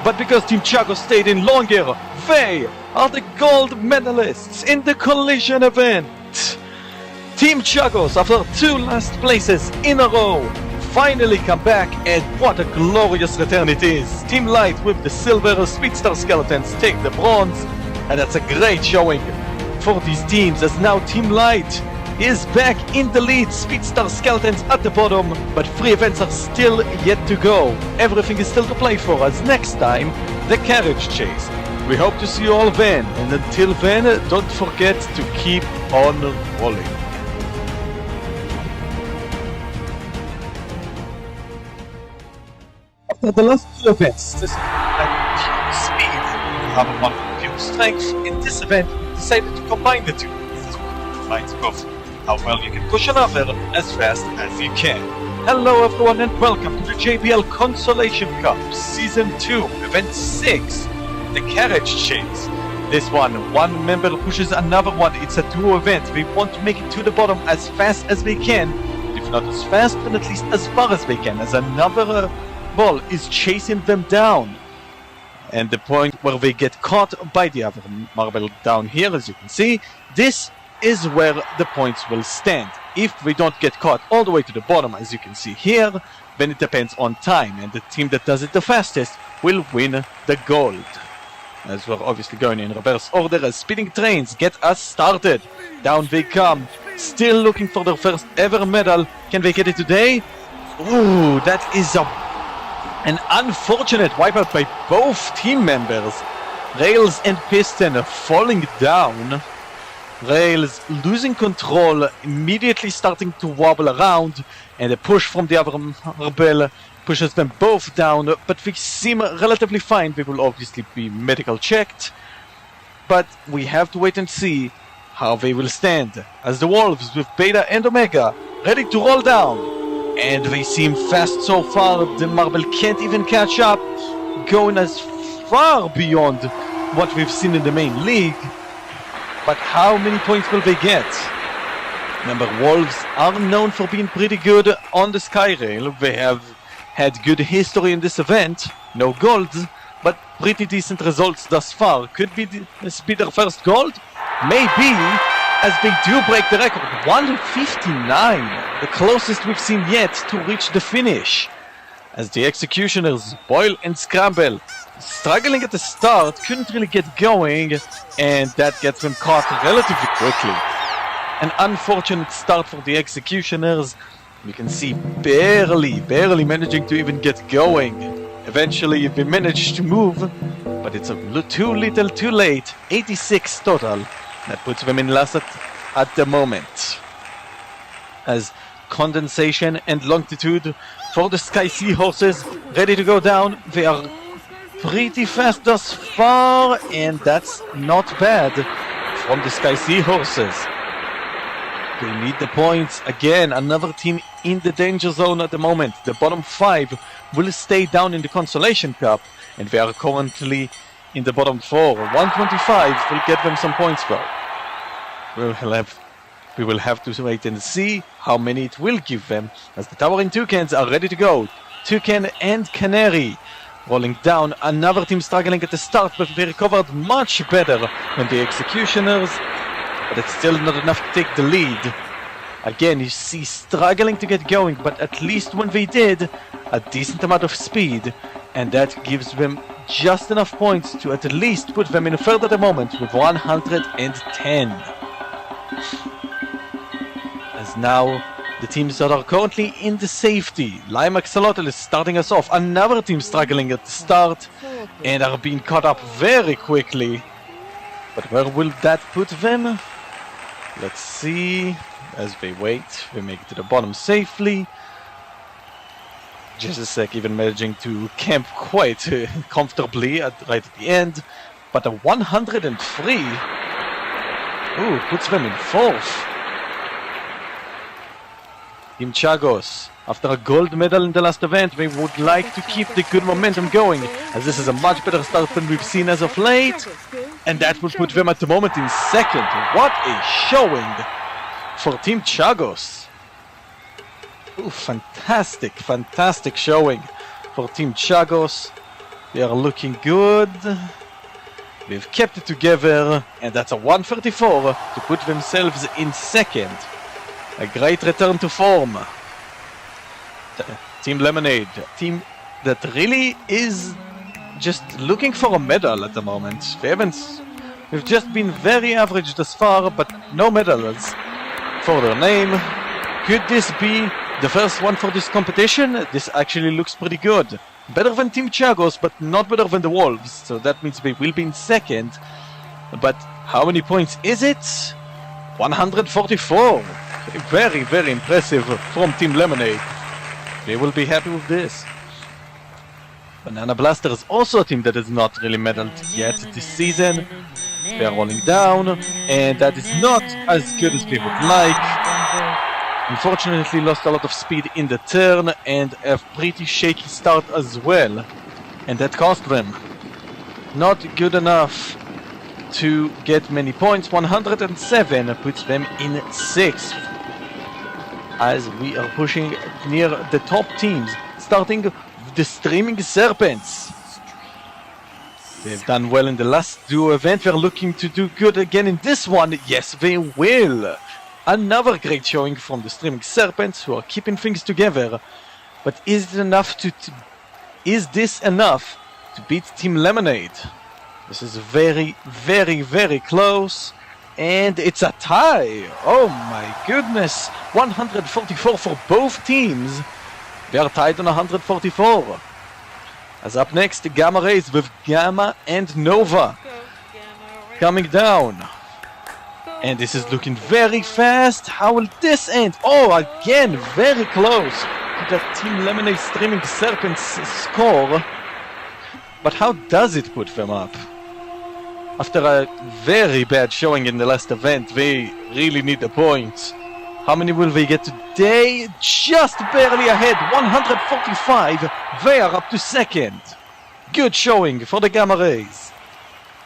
but because Team Chagos stayed in longer, they are the gold medalists in the collision event. Team Chagos, after 2 last places in a row, finally come back, and what a glorious return it is. Team Light with the silver, Speedstar Skeletons take the bronze, and that's a great showing for these teams, as now Team Light is back in the lead. Speedstar Skeletons at the bottom, but 3 events are still yet to go. Everything is still to play for, as next time, the Carriage Chase. We hope to see you all then, and until then, don't forget to keep on rolling. After the last 2 events, this pure speed, the other one pure strength, in this event we decided to combine the 2. To find both how well you can push another as fast as you can. Hello everyone, and welcome to the JBL Consolation Cup Season 2, Event 6, the Carriage Chase. this one member pushes another one. It's a duo event. They want to make it to the bottom as fast as they can. If not as fast, then at least as far as they can, as another ball is chasing them down. And the point where they get caught by the other marble down here, as you can see, this is where the points will stand. If they don't get caught all the way to the bottom, as you can see here, then it depends on time, and the team that does it the fastest will win the gold. As we're obviously going in reverse order as speeding trains get us started. Down they come, still looking for their first ever medal. Can they get it today? Ooh, that is an unfortunate wipeout by both team members. Rails and Piston falling down. Rails losing control, immediately starting to wobble around, and a push from the other marble pushes them both down, but they seem relatively fine. They will obviously be medical checked, but we have to wait and see how they will stand, as the Wolves with Beta and Omega ready to roll down, and they seem fast so far. The marble can't even catch up, going as far beyond what we've seen in the main league. But how many points will they get? Remember, Wolves are known for being pretty good on the Sky Rail. They have had good history in this event, no golds, but pretty decent results thus far. Could this be their first gold? Maybe, as they do break the record. 159, the closest we've seen yet to reach the finish. As the Executioners boil and scramble, struggling at the start, couldn't really get going, and that gets them caught relatively quickly. An unfortunate start for the Executioners. You can see barely managing to even get going. Eventually they manage to move, but it's too little too late. 86 total. That puts them in last at the moment. As Condensation and Longitude for the Sky Seahorses ready to go down. They are pretty fast thus far, and that's not bad from the Sky Seahorses. They need the points. Again, another team in the danger zone at the moment. The bottom 5 will stay down in the Consolation Cup, and they are currently in the bottom 4. 125 will get them some points though. We will have to wait and see how many it will give them, as the Towering Toucans are ready to go. Toucan and Canary rolling down. Another team struggling at the start, but they recovered much better than the Executioners. But it's still not enough to take the lead. Again, you see struggling to get going, but at least when they did, a decent amount of speed, and that gives them just enough points to at least put them in third at the moment with 110. As now, the teams that are currently in the safety, Lime Axolotl is starting us off. Another team struggling at the start and are being caught up very quickly. But where will that put them? Let's see. As they wait, they make it to the bottom safely. Just a sec, even managing to camp quite comfortably right at the end. But a 103, puts them in fourth. Team Chagos, after a gold medal in the last event, they would like to keep the good momentum going, as this is a much better start than we've seen as of late. And that would put them at the moment in second. What a showing for Team Chagos. Fantastic showing for Team Chagos. They are looking good. They've kept it together, and that's a 134 to put themselves in second. A great return to form. Team Lemonade, a team that really is just looking for a medal at the moment. We've just been very average thus far, but no medals for their name. Could this be the first one for this competition? This actually looks pretty good. Better than Team Chagos, but not better than the Wolves. So that means they will be in second. But how many points is it? 144. Very impressive from Team Lemonade. They will be happy with this. Banana Blaster is also a team that is not really medaled yet this season. They are rolling down, and that is not as good as we would like. Unfortunately, lost a lot of speed in the turn and a pretty shaky start as well. And that cost them. Not good enough to get many points. 107 puts them in 6th. As we are pushing near the top teams, starting with the Streaming Serpents. They've done well in the last duo event. They're looking to do good again in this one. Yes, they will. Another great showing from the Streaming Serpents, who are keeping things together. But is this enough to beat Team Lemonade? This is very, very, very close. And it's a tie. Oh my goodness. 144 for both teams. They are tied on 144. As up next, the Gamma Rays with Gamma and Nova coming down. And this is looking very fast. How will this end? Oh, again, very close to that Team Lemonade Streaming Serpents score. But how does it put them up? After a very bad showing in the last event, they really need the points. How many will they get today? Just barely ahead, 145. They are up to 2nd. Good showing for the Gamma Rays.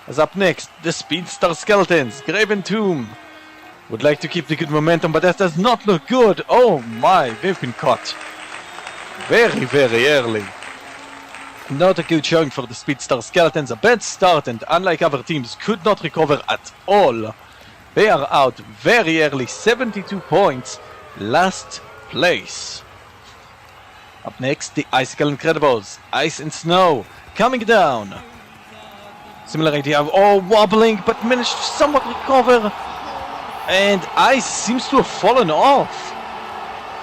As up next, the Speedstar Skeletons, Graven Tomb. Would like to keep the good momentum, but that does not look good. Oh my, they've been caught very, very early. Not a good showing for the Speedstar Skeletons. A bad start, and unlike other teams, could not recover at all. They are out very early, 72 points, last place. Up next, the Icicle Incredibles, Ice and Snow, coming down. Similar idea of wobbling, but managed to somewhat recover. And Ice seems to have fallen off.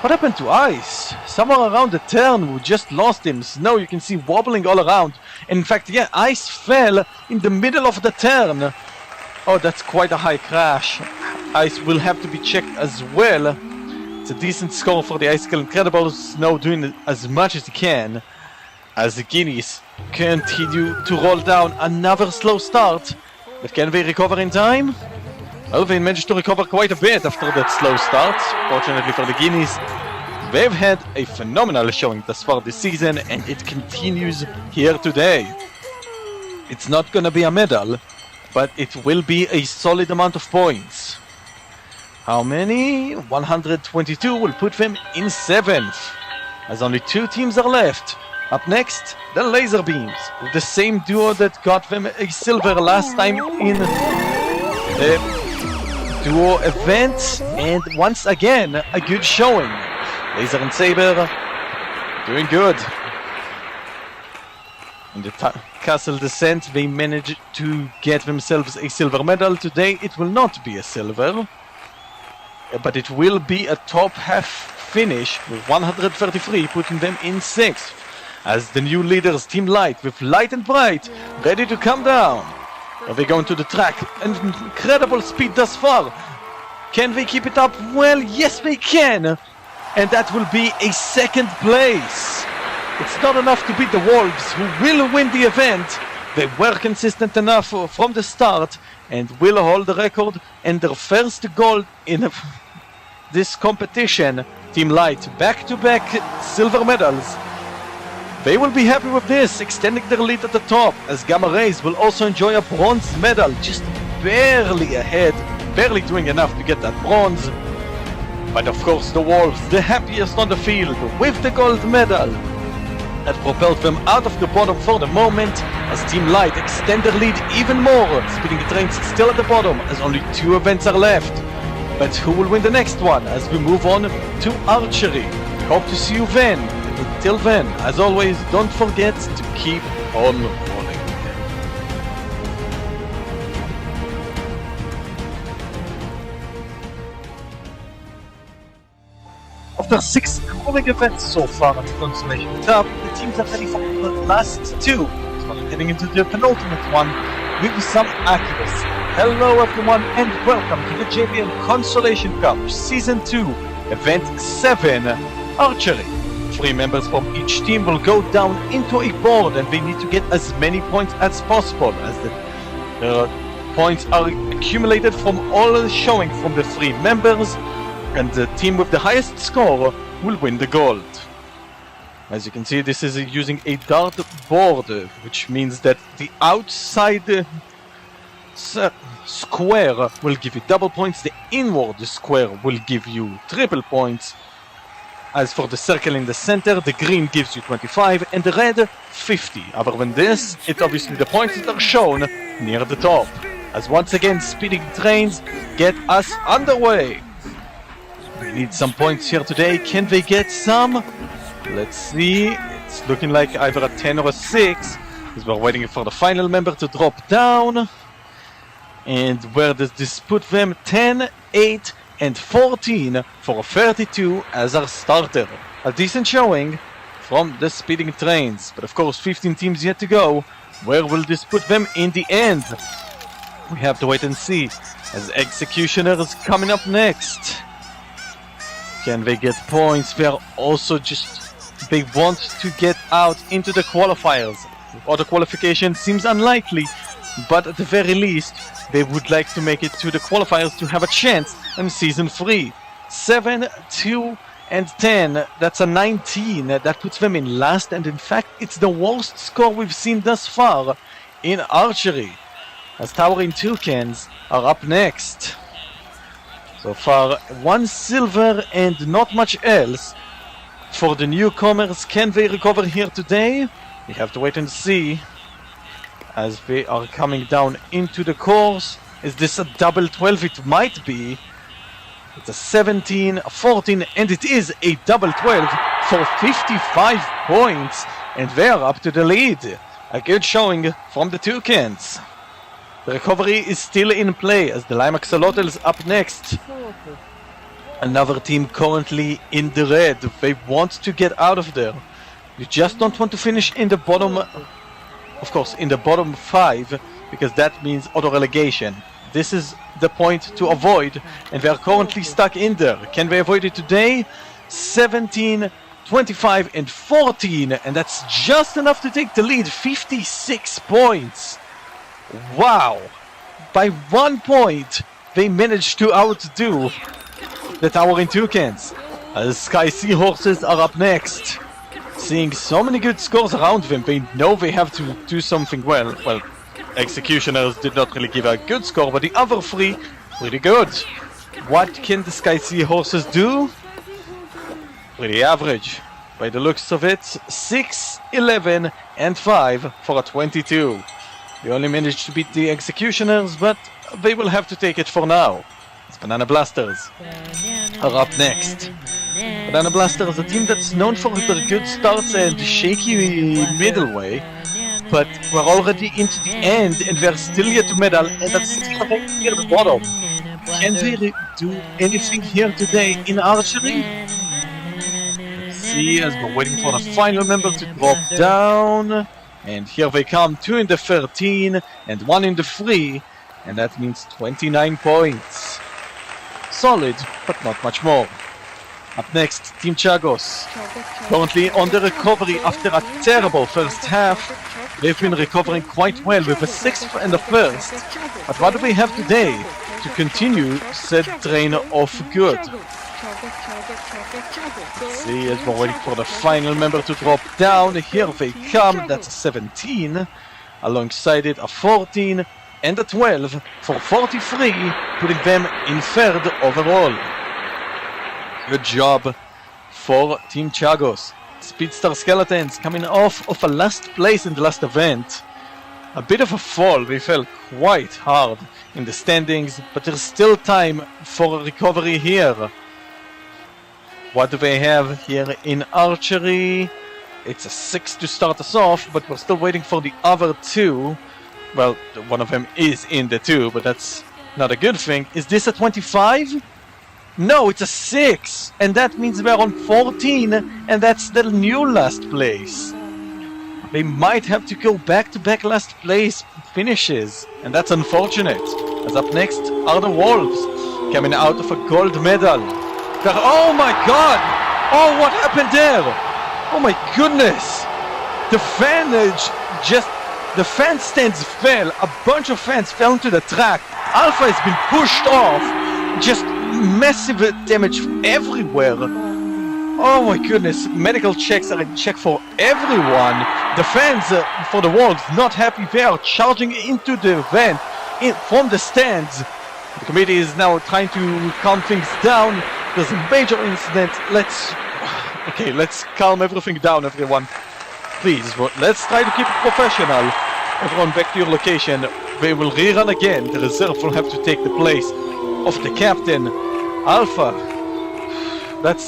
What happened to Ice? Somewhere around the turn we just lost him. Snow you can see wobbling all around. In fact, yeah, Ice fell in the middle of the turn. Oh, that's quite a high crash. Ice will have to be checked as well. It's a decent score for the Icicle Incredibles. Snow doing as much as he can. As the Guineas continue to roll down. Another slow start. But can they recover in time? Well, they managed to recover quite a bit after that slow start. Fortunately for the Guineas, they've had a phenomenal showing thus far this season, and it continues here today. It's not gonna be a medal, but it will be a solid amount of points. How many? 122 will put them in 7th, as only 2 teams are left. Up next, the Laser Beams, with the same duo that got them a silver last time in the duo event, and once again a good showing. Laser and Saber doing good. In the Castle Descent, they managed to get themselves a silver medal. Today it will not be a silver, but it will be a top half finish with 133, putting them in 6th. As the new leaders, Team Light with Light and Bright, ready to come down. Are they going to the track? An incredible speed thus far. Can they keep it up? Well, yes they can. And that will be a 2nd place. It's not enough to beat the Wolves, who will win the event. They were consistent enough from the start and will hold the record. And their first goal in this competition, Team Light, back-to-back silver medals. They will be happy with this, extending their lead at the top, as Gamma Rays will also enjoy a bronze medal, just barely ahead, barely doing enough to get that bronze. But of course the Wolves, the happiest on the field, with the gold medal. That propelled them out of the bottom for the moment, as Team Light extend their lead even more, speeding the trains still at the bottom, as only 2 events are left. But who will win the next one, as we move on to Archery? Hope to see you then. Until then, as always, don't forget to keep on rolling. After 6 rolling events so far at the Consolation Cup, the teams are ready for the last 2. So heading into the penultimate one with some accuracy. Hello everyone and welcome to the JBL Consolation Cup Season 2, Event 7, Archery. 3 members from each team will go down into a board, and they need to get as many points as possible, as the points are accumulated from all the showing from the 3 members, and the team with the highest score will win the gold. As you can see, this is using a dart board, which means that the outside square will give you double points, the inward square will give you triple points. As for the circle in the center, the green gives you 25 and the red 50. Other than this, it's obviously the points that are shown near the top. As once again, speeding trains get us underway. We need some points here today. Can they get some? Let's see. It's looking like either a 10 or a 6. Because we're waiting for the final member to drop down. And where does this put them? 10, 8, and 14 for a 32 as our starter. A decent showing from the speeding trains. But of course, 15 teams yet to go. Where will this put them in the end? We have to wait and see. As Executioners coming up next. Can they get points? They are also just... They want to get out into the qualifiers. Auto qualification seems unlikely. But at the very least, they would like to make it to the qualifiers to have a chance in Season 3. 7, 2, and 10. That's a 19. That puts them in last, and in fact, it's the worst score we've seen thus far in Archery. As Towering Toucans are up next. So far, 1 silver and not much else. For the newcomers, can they recover here today? We have to wait and see. As they are coming down into the course. Is this a double 12? It might be. It's a 17, a 14, and it is a double 12 for 55 points. And they are up to the lead. A good showing from the Toucans. The recovery is still in play as the Lime Axolotls up next. Another team currently in the red. They want to get out of there. You just don't want to finish in the bottom... Of course, in the bottom 5, because that means auto-relegation. This is the point to avoid, and they are currently stuck in there. Can they avoid it today? 17, 25, and 14, and that's just enough to take the lead. 56 points. Wow. By 1 point, they managed to outdo the Towering Toucans. The Sky Seahorses are up next. Seeing so many good scores around them, they know they have to do something well. Well, Executioners did not really give a good score, but the other 3, pretty good. What can the Sky Seahorses do? Pretty average. By the looks of it, 6, 11, and 5 for a 22. They only managed to beat the Executioners, but they will have to take it for now. As Banana Blasters are up next. Banana Blasters, a team that's known for their good starts and shaky middle way, but we're already into the end and we're still yet to medal, and that's still near the bottom. Can they do anything here today in Archery? Let's see, as we're waiting for the final member to drop down, and here they come, 2 in the 13 and 1 in the 3, and that means 29 points. Solid, but not much more. Up next, Team Chagos. Currently on the recovery after a terrible first half. They've been recovering quite well with a 6th and a 1st. But what do we have today to continue said train of good? See, as we're waiting for the final member to drop down. Here they come. That's a 17. Alongside it, a 14 and a 12 for 43, putting them in 3rd overall. Good job for Team Chagos. Speedstar Skeletons coming off of a last place in the last event. A bit of a fall, they fell quite hard in the standings, but there's still time for a recovery here. What do they have here in Archery? It's a 6 to start us off, but we're still waiting for the other 2. Well, one of them is in the 2, but that's not a good thing. Is this a 25? No, it's a 6, and that means we're on 14, and that's the new last place. They might have to go back-to-back last place finishes, and that's unfortunate. As up next are the Wolves, coming out of a gold medal. Oh my god! Oh, what happened there? Oh my goodness! The fan stands fell. A bunch of fans fell into the track. Alpha has been pushed off. Just massive damage everywhere. Oh my goodness, medical checks are in check for everyone. The fans for the Wolves not happy. They are charging into the event, from the stands. The committee is now trying to calm things down. There's a major incident. Let's calm everything down, everyone. Please, let's try to keep it professional. Everyone back to your location. They will rerun again. The reserve will have to take the place of the captain. Alpha. That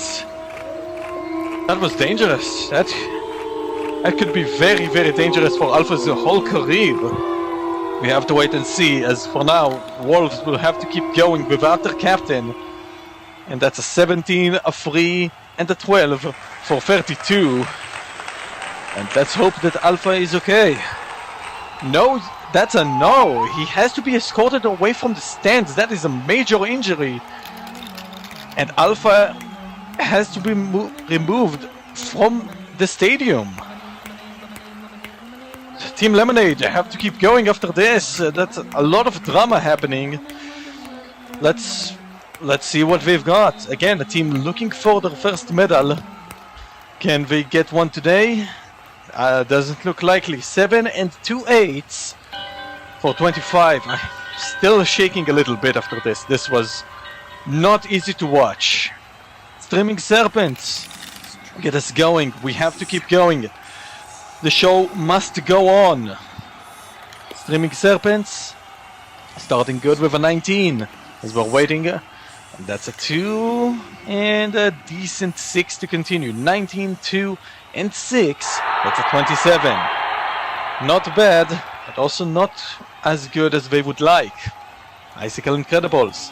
was dangerous. That could be very, very dangerous for Alpha's whole career. We have to wait and see, as for now, Wolves will have to keep going without their captain. And that's a 17, a 3, and a 12 for 32. And let's hope that Alpha is okay. No, that's a no. He has to be escorted away from the stands. That is a major injury. And Alpha has to be removed from the stadium. Team Lemonade have to keep going after this. That's a lot of drama happening. Let's see what they've got. Again, a team looking for their first medal. Can they get one today? Doesn't look likely. 7 and 2 8s for 25. I'm still shaking a little bit after this. This was not easy to watch. Streaming Serpents, get us going. We have to keep going. The show must go on. Streaming Serpents, starting good with a 19 as we're waiting. And that's a 2 and a decent 6 to continue. 19, 2 and 6. That's a 27. Not bad, but also not as good as they would like. Icicle Incredibles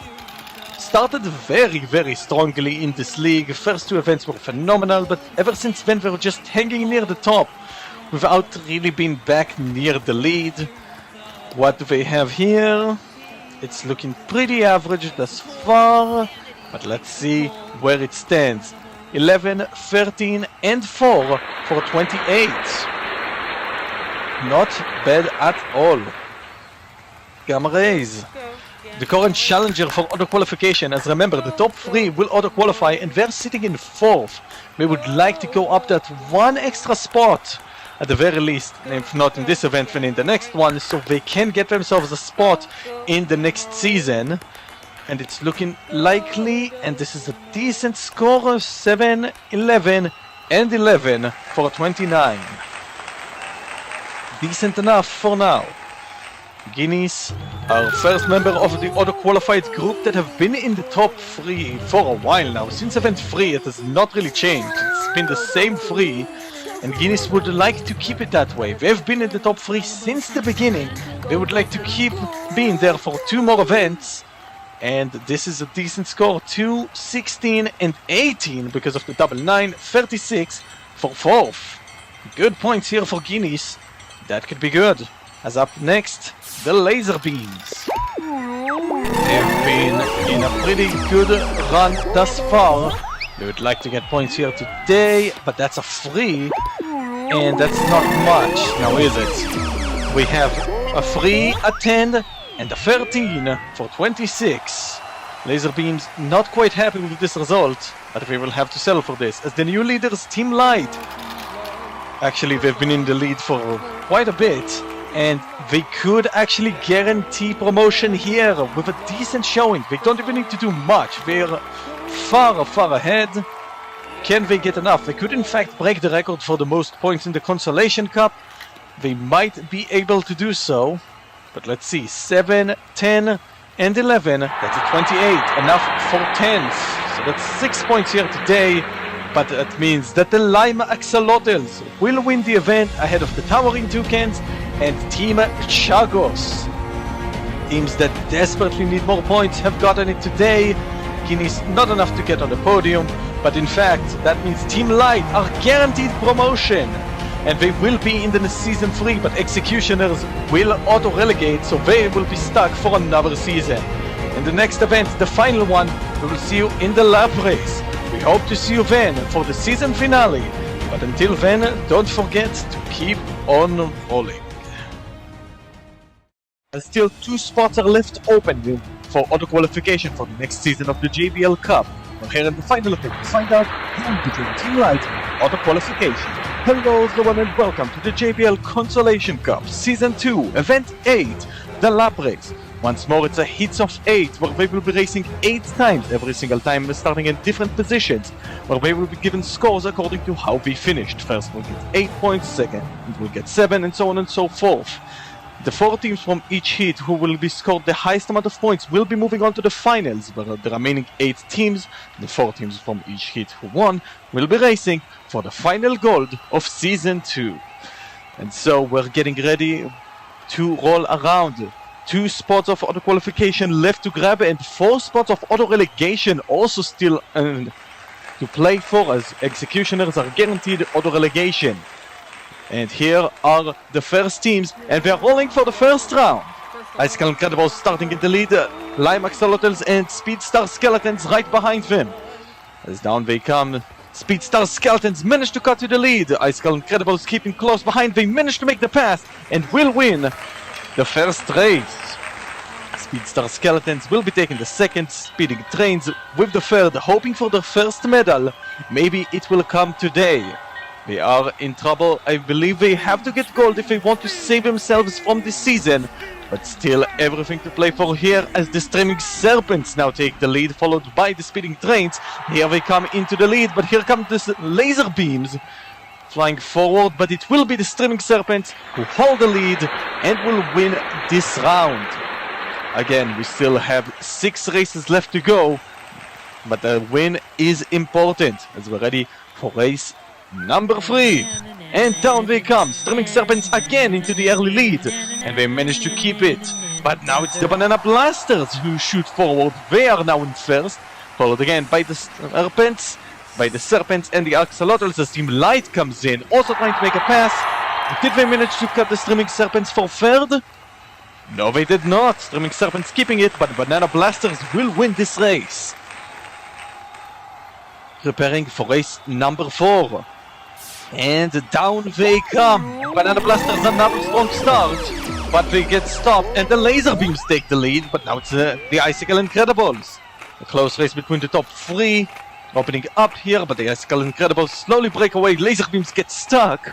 started very, very strongly in this league. First 2 events were phenomenal, but ever since then they were just hanging near the top without really being back near the lead. What do they have here? It's looking pretty average thus far, but let's see where it stands. 11, 13 and 4 for 28. Not bad at all. Gamma Rays, the current challenger for auto qualification, as remember the top 3 will auto qualify and they're sitting in 4th. They would like to go up that one extra spot at the very least, if not in this event then in the next one, so they can get themselves a spot in the next season. And it's looking likely, and this is a decent score, 7, 11 and 11 for 29. Decent enough for now. Guineas, our first member of the auto-qualified group that have been in the top 3 for a while now. Since event 3 it has not really changed, it's been the same 3, and Guineas would like to keep it that way. They've been in the top 3 since the beginning. They would like to keep being there for 2 more events, and this is a decent score, 2, 16 and 18 because of the double 9, 36 for 4th. Good points here for Guineas. That could be good. As up next, the Laser Beams. They've been in a pretty good run thus far. They would like to get points here today, but that's a 3, and that's not much, now is it? We have a 3, a 10, and a 13 for 26. Laser Beams not quite happy with this result, but we will have to settle for this, as the new leaders, Team Light, actually they've been in the lead for quite a bit, and they could actually guarantee promotion here with a decent showing. They don't even need to do much. They're far, far ahead. Can they get enough? They could in fact break the record for the most points in the Consolation Cup. They might be able to do so. But let's see. 7, 10 and 11. That's a 28. Enough for 10th. So that's 6 points here today. But that means that the Lima Axolotls will win the event ahead of the Towering Toucans and Team Chagos. Teams that desperately need more points have gotten it today. Guineas not enough to get on the podium, but in fact that means Team Light are guaranteed promotion, and they will be in the season 3, but Executioners will auto-relegate, so they will be stuck for another season. In the next event, the final one, we will see you in the lap race. We hope to see you then for the season finale, but until then, don't forget to keep on rolling. Still 2 spots are left open for auto qualification for the next season of the JBL Cup. We're here in the final event to find out who between Team Light and auto qualification. Hello everyone and welcome to the JBL Consolation Cup Season 2, Event 8, the lap race. Once more, it's a heats of 8, where they will be racing 8 times, every single time starting in different positions, where they will be given scores according to how they finished. First will get 8 points, second will get 7, and so on and so forth. The 4 teams from each heat who will be scored the highest amount of points will be moving on to the finals, where the remaining 8 teams, the 4 teams from each heat who won, will be racing for the final gold of Season 2. And so we're getting ready to roll around. 2 spots of auto qualification left to grab, and 4 spots of auto relegation also still to play for, as executioners are guaranteed auto relegation. And here are the first teams, and they're rolling for the first round. Icicle Incredibles starting in the lead, Lime Axolotls and Speedstar Skeletons right behind them. As down they come, Speedstar Skeletons manage to cut to the lead. Icicle Incredibles keeping close behind, they manage to make the pass and will win the first race. Speedstar Skeletons will be taking the second, Speeding Trains with the third, hoping for their first medal. Maybe it will come today. They are in trouble. I believe they have to get gold if they want to save themselves from this season. But still everything to play for here, as the Streaming Serpents now take the lead, followed by the Speeding Trains. Here they come into the lead, but here come the laser beams flying forward, but it will be the Streaming Serpents who hold the lead and will win this round. Again, we still have 6 races left to go, but the win is important, as we're ready for race number 3. And down they come, Streaming Serpents again into the early lead, and they manage to keep it. But now it's the Banana Blasters who shoot forward. They are now in first, followed again by the Serpents, and the Axolotls as Team Light comes in, also trying to make a pass. Did they manage to cut the Streaming Serpents for third? No, they did not. Streaming Serpents keeping it, but Banana Blasters will win this race. Preparing for race number 4. And down they come. Banana Blasters another strong start, but they get stopped and the laser beams take the lead. But now it's the Icicle Incredibles. A close race between the top 3. Opening up here, but the Icicle Incredibles slowly break away. Laser beams get stuck.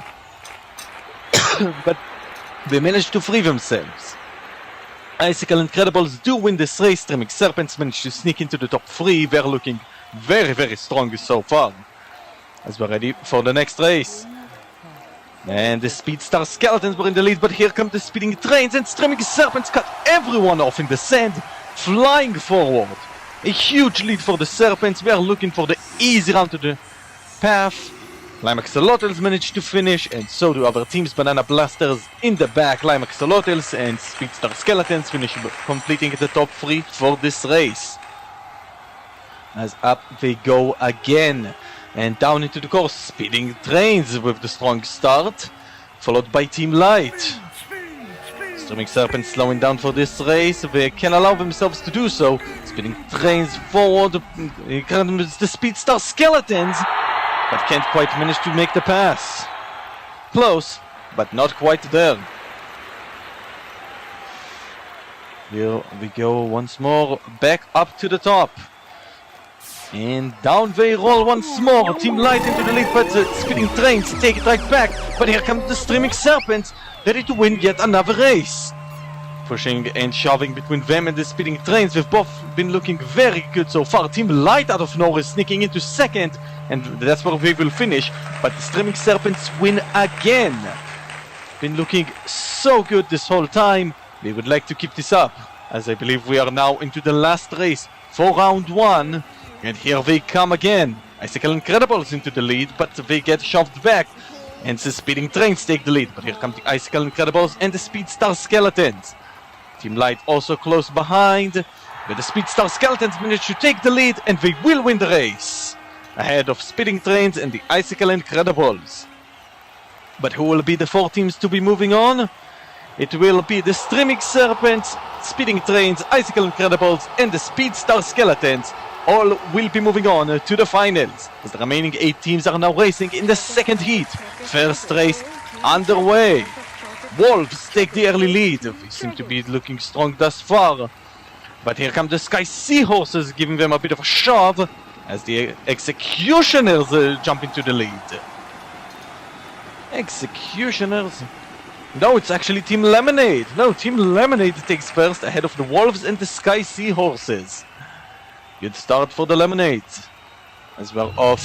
But they manage to free themselves. Icicle Incredibles do win this race. Streaming Serpents manage to sneak into the top 3. They're looking very, very strong so far, as we're ready for the next race. And the Speedstar Skeletons were in the lead, but here come the Speeding Trains, and Streaming Serpents cut everyone off in the sand, flying forward. A huge lead for the Serpents. We are looking for the easy round to the path. Lime Axolotls managed to finish, and so do other teams. Banana Blasters in the back, Lime Axolotls and Speedstar Skeletons finish completing the top 3 for this race. As up they go again. And down into the course, Speeding Trains with the strong start, followed by Team Light. Streaming Serpents slowing down for this race. They can allow themselves to do so. Speeding Trains forward. The Speedstar Skeletons, but can't quite manage to make the pass. Close, but not quite there. Here we go once more, back up to the top. And down they roll once more. Team Light into the lead, but the Speeding Trains take it right back. But here comes the Streaming Serpents, ready to win yet another race. Pushing and shoving between them and the Speeding Trains. They've both been looking very good so far. Team Light out of nowhere sneaking into second, and that's where they will finish. But the Streaming Serpents win again. Been looking so good this whole time. They would like to keep this up, as I believe we are now into the last race for round 1. And here they come again. Icicle Incredibles into the lead, but they get shoved back. And the Speeding Trains take the lead. But here come the Icicle Incredibles and the Speedstar Skeletons. Team Light also close behind. But the Speedstar Skeletons manage to take the lead, and they will win the race, ahead of Speeding Trains and the Icicle Incredibles. But who will be the 4 teams to be moving on? It will be the Streaming Serpents, Speeding Trains, Icicle Incredibles, and the Speedstar Skeletons. All will be moving on to the finals, as the remaining 8 teams are now racing in the second heat. First race underway. Wolves take the early lead. They seem to be looking strong thus far. But here come the Sky Seahorses, giving them a bit of a shove, as the Executioners jump into the lead. Executioners No, it's actually Team Lemonade. No, Team Lemonade takes first ahead of the Wolves and the Sky Seahorses. Good start for the Lemonades. As we're off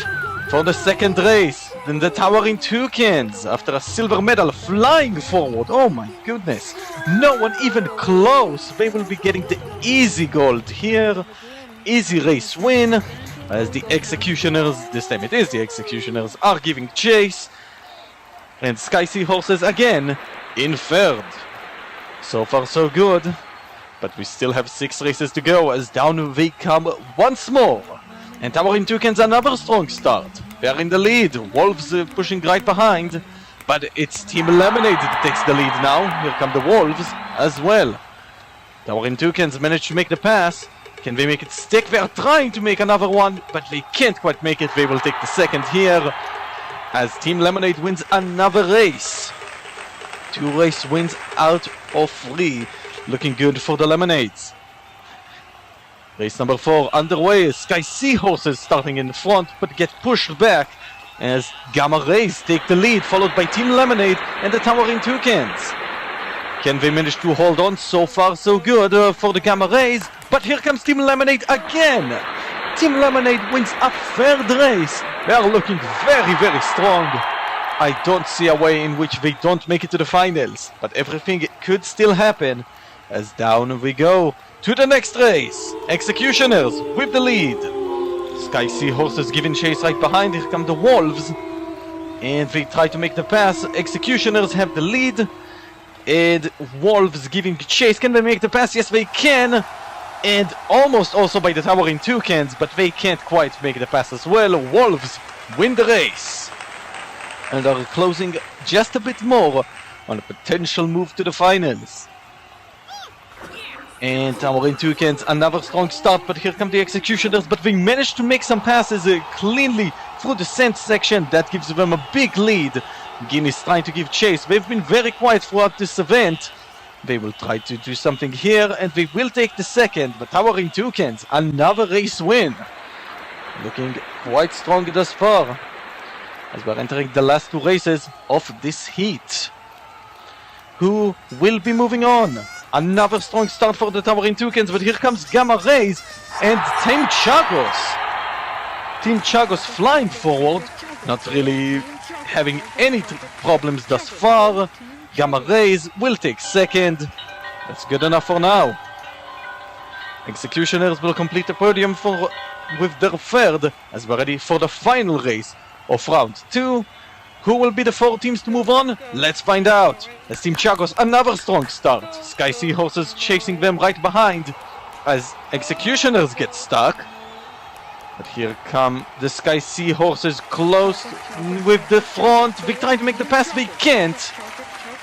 for the second race. Then the Towering Toucans, after a silver medal, flying forward. Oh my goodness. No one even close. They will be getting the easy gold here. Easy race win. As the Executioners, this time it is the Executioners, are giving chase. And Sky Seahorses again in third. So far so good. But we still have 6 races to go as down they come once more. And Towering Toucans another strong start. They're in the lead. Wolves pushing right behind. But it's Team Lemonade that takes the lead now. Here come the Wolves as well. Towering Toucans managed to make the pass. Can they make it stick? They're trying to make another one, but they can't quite make it. They will take the second here. As Team Lemonade wins another race. 2 race wins out of 3. Looking good for the Lemonades. Race number 4 underway. Sky Seahorses starting in front, but get pushed back as Gamma Rays take the lead, followed by Team Lemonade and the Towering Toucans. Can they manage to hold on? So far so good for the Gamma Rays, but here comes Team Lemonade again. Team Lemonade wins a third race. They are looking very, very strong. I don't see a way in which they don't make it to the finals, but everything could still happen. As down we go to the next race. Executioners with the lead. Sky Seahorses giving chase right behind. Here come the Wolves. And they try to make the pass. Executioners have the lead. And Wolves giving chase. Can they make the pass? Yes, they can. And almost also by the Towering Toucans, but they can't quite make the pass as well. Wolves win the race. And are closing just a bit more on a potential move to the finals. And Towering Toucans, another strong start, but here come the Executioners, but they managed to make some passes cleanly through the scent section. That gives them a big lead. Guinea's trying to give chase. They've been very quiet throughout this event. They will try to do something here, and they will take the second, but Towering Toucans, another race win. Looking quite strong thus far, as we're entering the last 2 races of this heat. Who will be moving on? Another strong start for the Towering Toucans, but here comes Gamma Rays and Team Chagos. Team Chagos flying forward, not really having any problems thus far. Gamma Rays will take second. That's good enough for now. Executioners will complete the podium with their third, as we're ready for the final race of round 2. Who will be the 4 teams to move on? Let's find out. As Team Chagos, another strong start. Sky Seahorses chasing them right behind as Executioners get stuck. But here come the Sky Seahorses close with the front. They're trying to make the pass, they can't.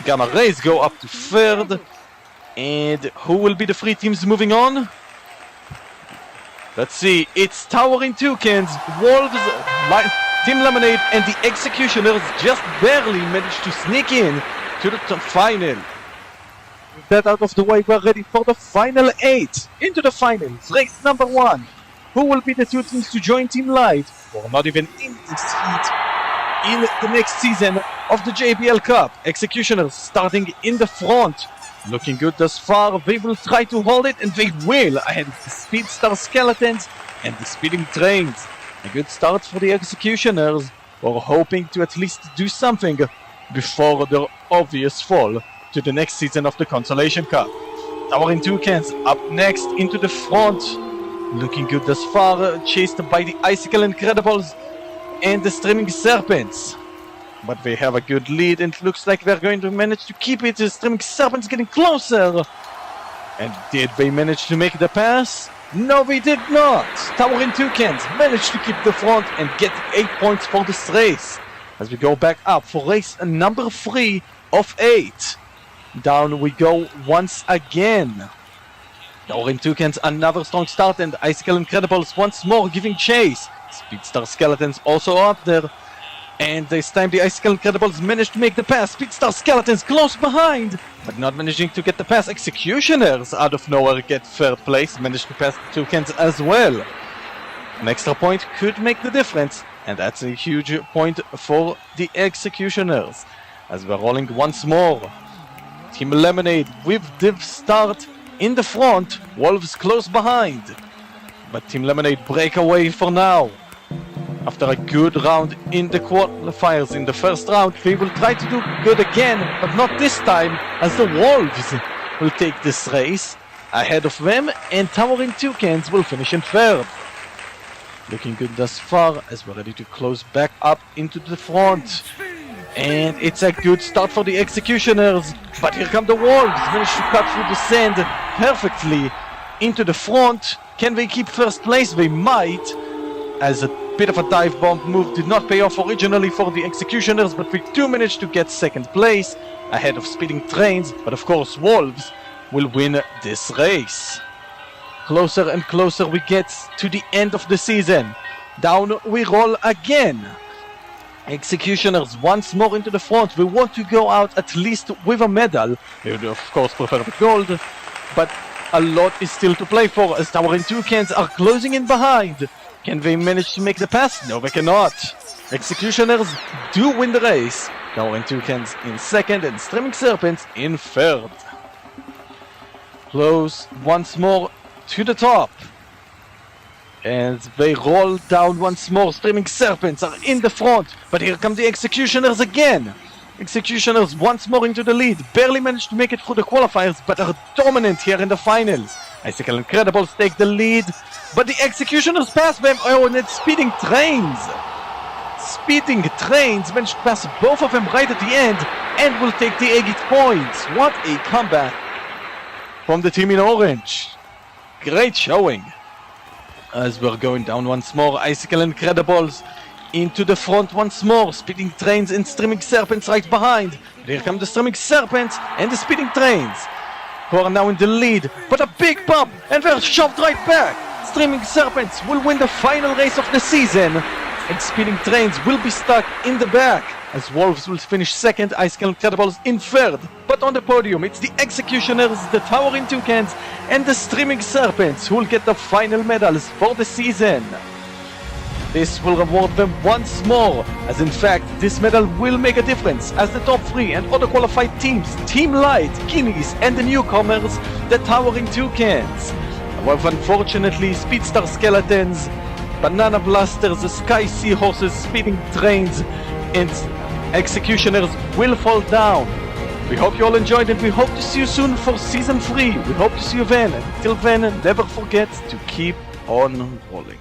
Gamma Rays go up to third. And who will be the 3 teams moving on? Let's see. It's Towering Toucans, Wolves, Team Lemonade, and the Executioners just barely managed to sneak in to the final. With that out of the way, we're ready for the final 8. Into the finals, race number 1. Who will be the 2 teams to join Team Light, or not even in this heat, in the next season of the JBL Cup? Executioners starting in the front. Looking good thus far. They will try to hold it, and they will, ahead of the Speedstar Skeletons and the Speeding Trains. A good start for the Executioners, or hoping to at least do something before their obvious fall to the next season of the Consolation Cup. Towering Toucans up next into the front. Looking good thus far, chased by the Icicle Incredibles and the Streaming Serpents. But they have a good lead, and it looks like they're going to manage to keep it. The Streaming Serpents getting closer. And did they manage to make the pass? No, they did not. Towering Toucans managed to keep the front and get 8 points for this race. As we go back up for race number 3 of 8. Down we go once again. Towering Toucans, another strong start, and Icicle Incredibles once more giving chase. Speedstar Skeletons also up there. And this time the Icicle Incredibles managed to make the pass. Speedstar Skeletons close behind, but not managing to get the pass. Executioners out of nowhere get third place, managed to pass the Toucans as well. An extra point could make the difference, and that's a huge point for the Executioners. As we're rolling once more Team Lemonade with the start in the front, Wolves close behind. But Team Lemonade break away for now. After a good round in the qualifiers in the first round, they will try to do good again, but not this time, as the Wolves will take this race ahead of them, and Towering Toucans will finish in third. Looking good thus far, as we're ready to close back up into the front. And it's a good start for the Executioners, but here come the Wolves, manage to cut through the sand perfectly into the front. Can they keep first place? They might, as a bit of a dive bomb move did not pay off originally for the Executioners, but we do manage to get second place ahead of Speeding Trains. But of course, Wolves will win this race. Closer and closer we get to the end of the season. Down we roll again. Executioners once more into the front. We want to go out at least with a medal. We would of course prefer gold, but a lot is still to play for, as Towering Toucans are closing in behind. Can they manage to make the pass? No, they cannot. Executioners do win the race. Towering Toucans in second and Streaming Serpents in third. Close once more to the top. And they roll down once more. Streaming Serpents are in the front, but here come the Executioners again. Executioners once more into the lead. Barely managed to make it through the qualifiers, but are dominant here in the finals. Icicle Incredibles take the lead, but the Executioners pass them. Oh, and it's Speeding Trains. Speeding Trains managed to pass both of them right at the end and will take the 8 points. What a comeback from the team in orange. Great showing. As we're going down once more, Icicle Incredibles into the front once more. Speeding Trains and Streaming Serpents right behind. But here come the Streaming Serpents and the Speeding Trains, who are now in the lead. But a big bump, and they're shoved right back. Streaming Serpents will win the final race of the season, and Speeding Trains will be stuck in the back, as Wolves will finish second, Icicle Incredibles in third. But on the podium, it's the Executioners, the Towering Toucans, and the Streaming Serpents who will get the final medals for the season. This will reward them once more, as in fact, this medal will make a difference, as the top 3 and other qualified teams, Team Light, Guineas, and the newcomers, the Towering Toucans. However, unfortunately, Speedstar Skeletons, Banana Blasters, the Sky Seahorses, Speeding Trains, and Executioners will fall down. We hope you all enjoyed, and we hope to see you soon for Season 3. We hope to see you then. Until then, never forget to keep on rolling.